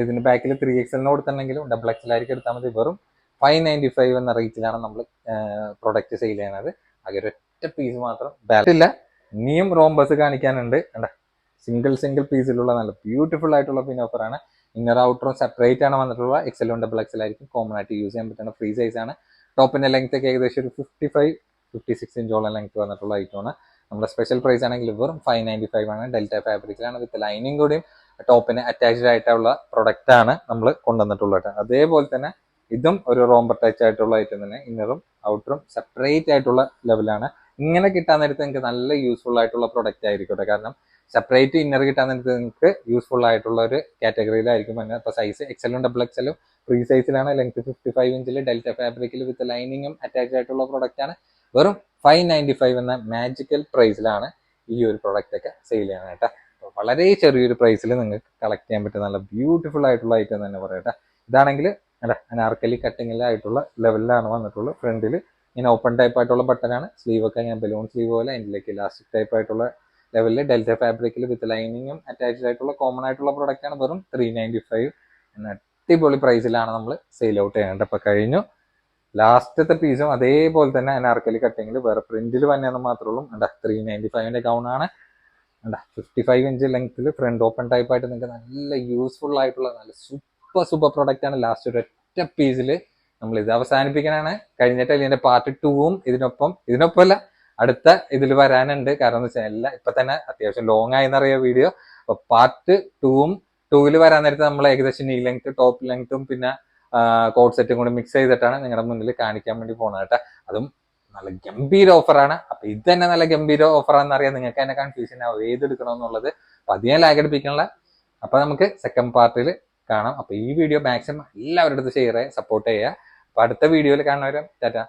ഇതിന് ബാക്കിൽ 3XL കൊടുത്തിട്ടുണ്ടെങ്കിലും ഡബിൾ എക്സൽ ആയിരിക്കും എടുത്താൽ മതി. വെറും 595 എന്ന റേറ്റിലാണ് നമ്മൾ പ്രൊഡക്റ്റ് സെയിൽ ചെയ്യുന്നത്. ആകെ ഒരൊറ്റ പീസ് മാത്രം ബാലൻസ് ഇല്ല. ഇനിയും റോംബസ് കാണിക്കാനുണ്ട്. സിംഗിൾ പീസിലുള്ള നല്ല ബ്യൂട്ടിഫുൾ ആയിട്ടുള്ള പിൻ ഓഫറാണ്. ഇന്നർ ഔട്ടറും സെപ്പറേറ്റ് ആണ് വന്നിട്ടുള്ള. XL ഡബിൾ എക്സൽ ആയിരിക്കും കോമൺ ആയിട്ട് യൂസ് ചെയ്യാൻ പറ്റുന്ന ഫ്രീ സൈസ് ആണ്. ടോപ്പിന്റെ ലെങ്ത് ഒക്കെ ഏകദേശം ഒരു 55-56 ഇഞ്ചോളം ലെങ്ത് വന്നിട്ടുള്ള ഐറ്റമാണ്. നമ്മുടെ സ്പെഷ്യൽ പ്രൈസ് ആണെങ്കിൽ വെറും 595 ആണ്. ഡെൽറ്റ ഫാബ്രിക്കിലാണ് വിത്ത് ലൈനിങ് കൂടിയും ടോപ്പിന് അറ്റാച്ച്ഡ് ആയിട്ടുള്ള പ്രൊഡക്റ്റ് ആണ് നമ്മൾ കൊണ്ടുവന്നിട്ടുള്ളത്. അതേപോലെ തന്നെ ഇതും ഒരു റോംബർ ടച്ച് ആയിട്ടുള്ള ഐറ്റം തന്നെ. ഇന്നറും ഔട്ടറും സെപ്പറേറ്റ് ആയിട്ടുള്ള ലെവലാണ്. ഇങ്ങനെ കിട്ടാൻ നേരത്ത് നിങ്ങൾക്ക് നല്ല യൂസ്ഫുൾ ആയിട്ടുള്ള പ്രൊഡക്റ്റ് ആയിരിക്കട്ടെ. കാരണം സെപ്പറേറ്റ് ഇന്നർ കിട്ടാൻ നേരത്ത് നിങ്ങൾക്ക് യൂസ്ഫുൾ ആയിട്ടുള്ള ഒരു കാറ്റഗറിയിലായിരിക്കും തന്നെ. അപ്പോൾ size XL double XL free സൈസിലാണ്. ലെങ്ത് 55 ഇഞ്ചിൽ ഡെൽറ്റ ഫാബ്രിക്കിൽ വിത്ത് ലൈനിങ്ങും അറ്റാച്ച്ഡ് ആയിട്ടുള്ള പ്രൊഡക്റ്റ് ആണ്. വെറും 595 എന്ന മാജിക്കൽ പ്രൈസിലാണ് ഈ ഒരു പ്രൊഡക്റ്റ് ഒക്കെ സെയിൽ ചെയ്യണം കേട്ടോ. വളരെ ചെറിയൊരു പ്രൈസിൽ നിങ്ങൾക്ക് കളക്ട് ചെയ്യാൻ പറ്റുന്ന നല്ല ബ്യൂട്ടിഫുൾ ആയിട്ടുള്ള ഐറ്റം തന്നെ പറയട്ടെ. ഇതാണെങ്കിൽ അനാർക്കലി കട്ടിങ്ങിലായിട്ടുള്ള ലെവലിലാണ് വന്നിട്ടുള്ളത്. ഫ്രണ്ടിൽ ഇങ്ങനെ ഓപ്പൺ ടൈപ്പ് ആയിട്ടുള്ള ബട്ടനാണ്. സ്ലീവ് ഒക്കെ ഇങ്ങനെ ബലൂൺ സ്ലീവ് പോലെ അതിലേക്ക് ഇലാസ്റ്റിക് ടൈപ്പ് ആയിട്ടുള്ള ലെവലിൽ ഡെൽറ്റ ഫാബ്രിക്കിൽ വിത്ത് ലൈനിങ്ങും അറ്റാച്ച്ഡ് ആയിട്ടുള്ള കോമൺ ആയിട്ടുള്ള പ്രൊഡക്റ്റ് ആണ്. വെറും 395 എന്ന അടിപൊളി പ്രൈസിലാണ് നമ്മൾ സെയിൽ ഔട്ട് ചെയ്യേണ്ടത്. അപ്പോൾ കഴിഞ്ഞു. ലാസ്റ്റത്തെ പീസും അതേപോലെ തന്നെ അനാർക്കലി കട്ടിങ്ങിൽ വേറെ പ്രിന്റിൽ വന്നെന്ന് മാത്രമേ ഉള്ളൂ. 395 ഗൗൺ ആണ്. 55 ഇഞ്ച് ലെങ്ത്തിൽ ഫ്രണ്ട് ഓപ്പൺ ടൈപ്പ് ആയിട്ട് നിങ്ങൾക്ക് നല്ല യൂസ്ഫുൾ ആയിട്ടുള്ള നല്ല സൂപ്പർ പ്രൊഡക്റ്റ് ആണ്. ലാസ്റ്റ് ഒരു ഒറ്റ പീസിൽ നമ്മൾ ഇത് അവസാനിപ്പിക്കാനാണ്. കഴിഞ്ഞിട്ട് ഇതിന്റെ പാർട്ട് 2ഉം ഇതിനൊപ്പമല്ല അടുത്ത ഇതിൽ വരാനുണ്ട്. കാരണം എന്ന് വെച്ചാൽ എല്ലാം ഇപ്പൊ തന്നെ അത്യാവശ്യം ലോങ് ആയെന്നറിയാം വീഡിയോ. അപ്പൊ പാർട്ട് 2ൽ വരാൻ നേരത്തെ നമ്മൾ ഏകദേശം നീ ലെങ്ത് ടോപ്പ് ലെങ്ത്തും പിന്നെ കോഡ് സെറ്റും കൂടി മിക്സ് ചെയ്തിട്ടാണ് നിങ്ങളുടെ മുന്നിൽ കാണിക്കാൻ വേണ്ടി പോകുന്നത് കേട്ടോ. അതും നല്ല ഗംഭീര ഓഫറാണ്. അപ്പൊ ഇത് തന്നെ നല്ല ഗംഭീര ഓഫറാണെന്ന് അറിയാം. നിങ്ങൾക്ക് തന്നെ കൺഫ്യൂഷൻ ആവും ഏതെടുക്കണമെന്നുള്ളത്. അപ്പൊ അധികം ലാഗ് അടിപ്പിക്കണില്ല. അപ്പൊ നമുക്ക് സെക്കൻഡ് പാർട്ടിൽ കാണാം. അപ്പൊ ഈ വീഡിയോ മാക്സിമം എല്ലാവരുടെ അടുത്ത് ഷെയർ ചെയ്യുക, സപ്പോർട്ട് ചെയ്യുക. അപ്പൊ അടുത്ത വീഡിയോയിൽ കാണുന്നവരും ടാറ്റ.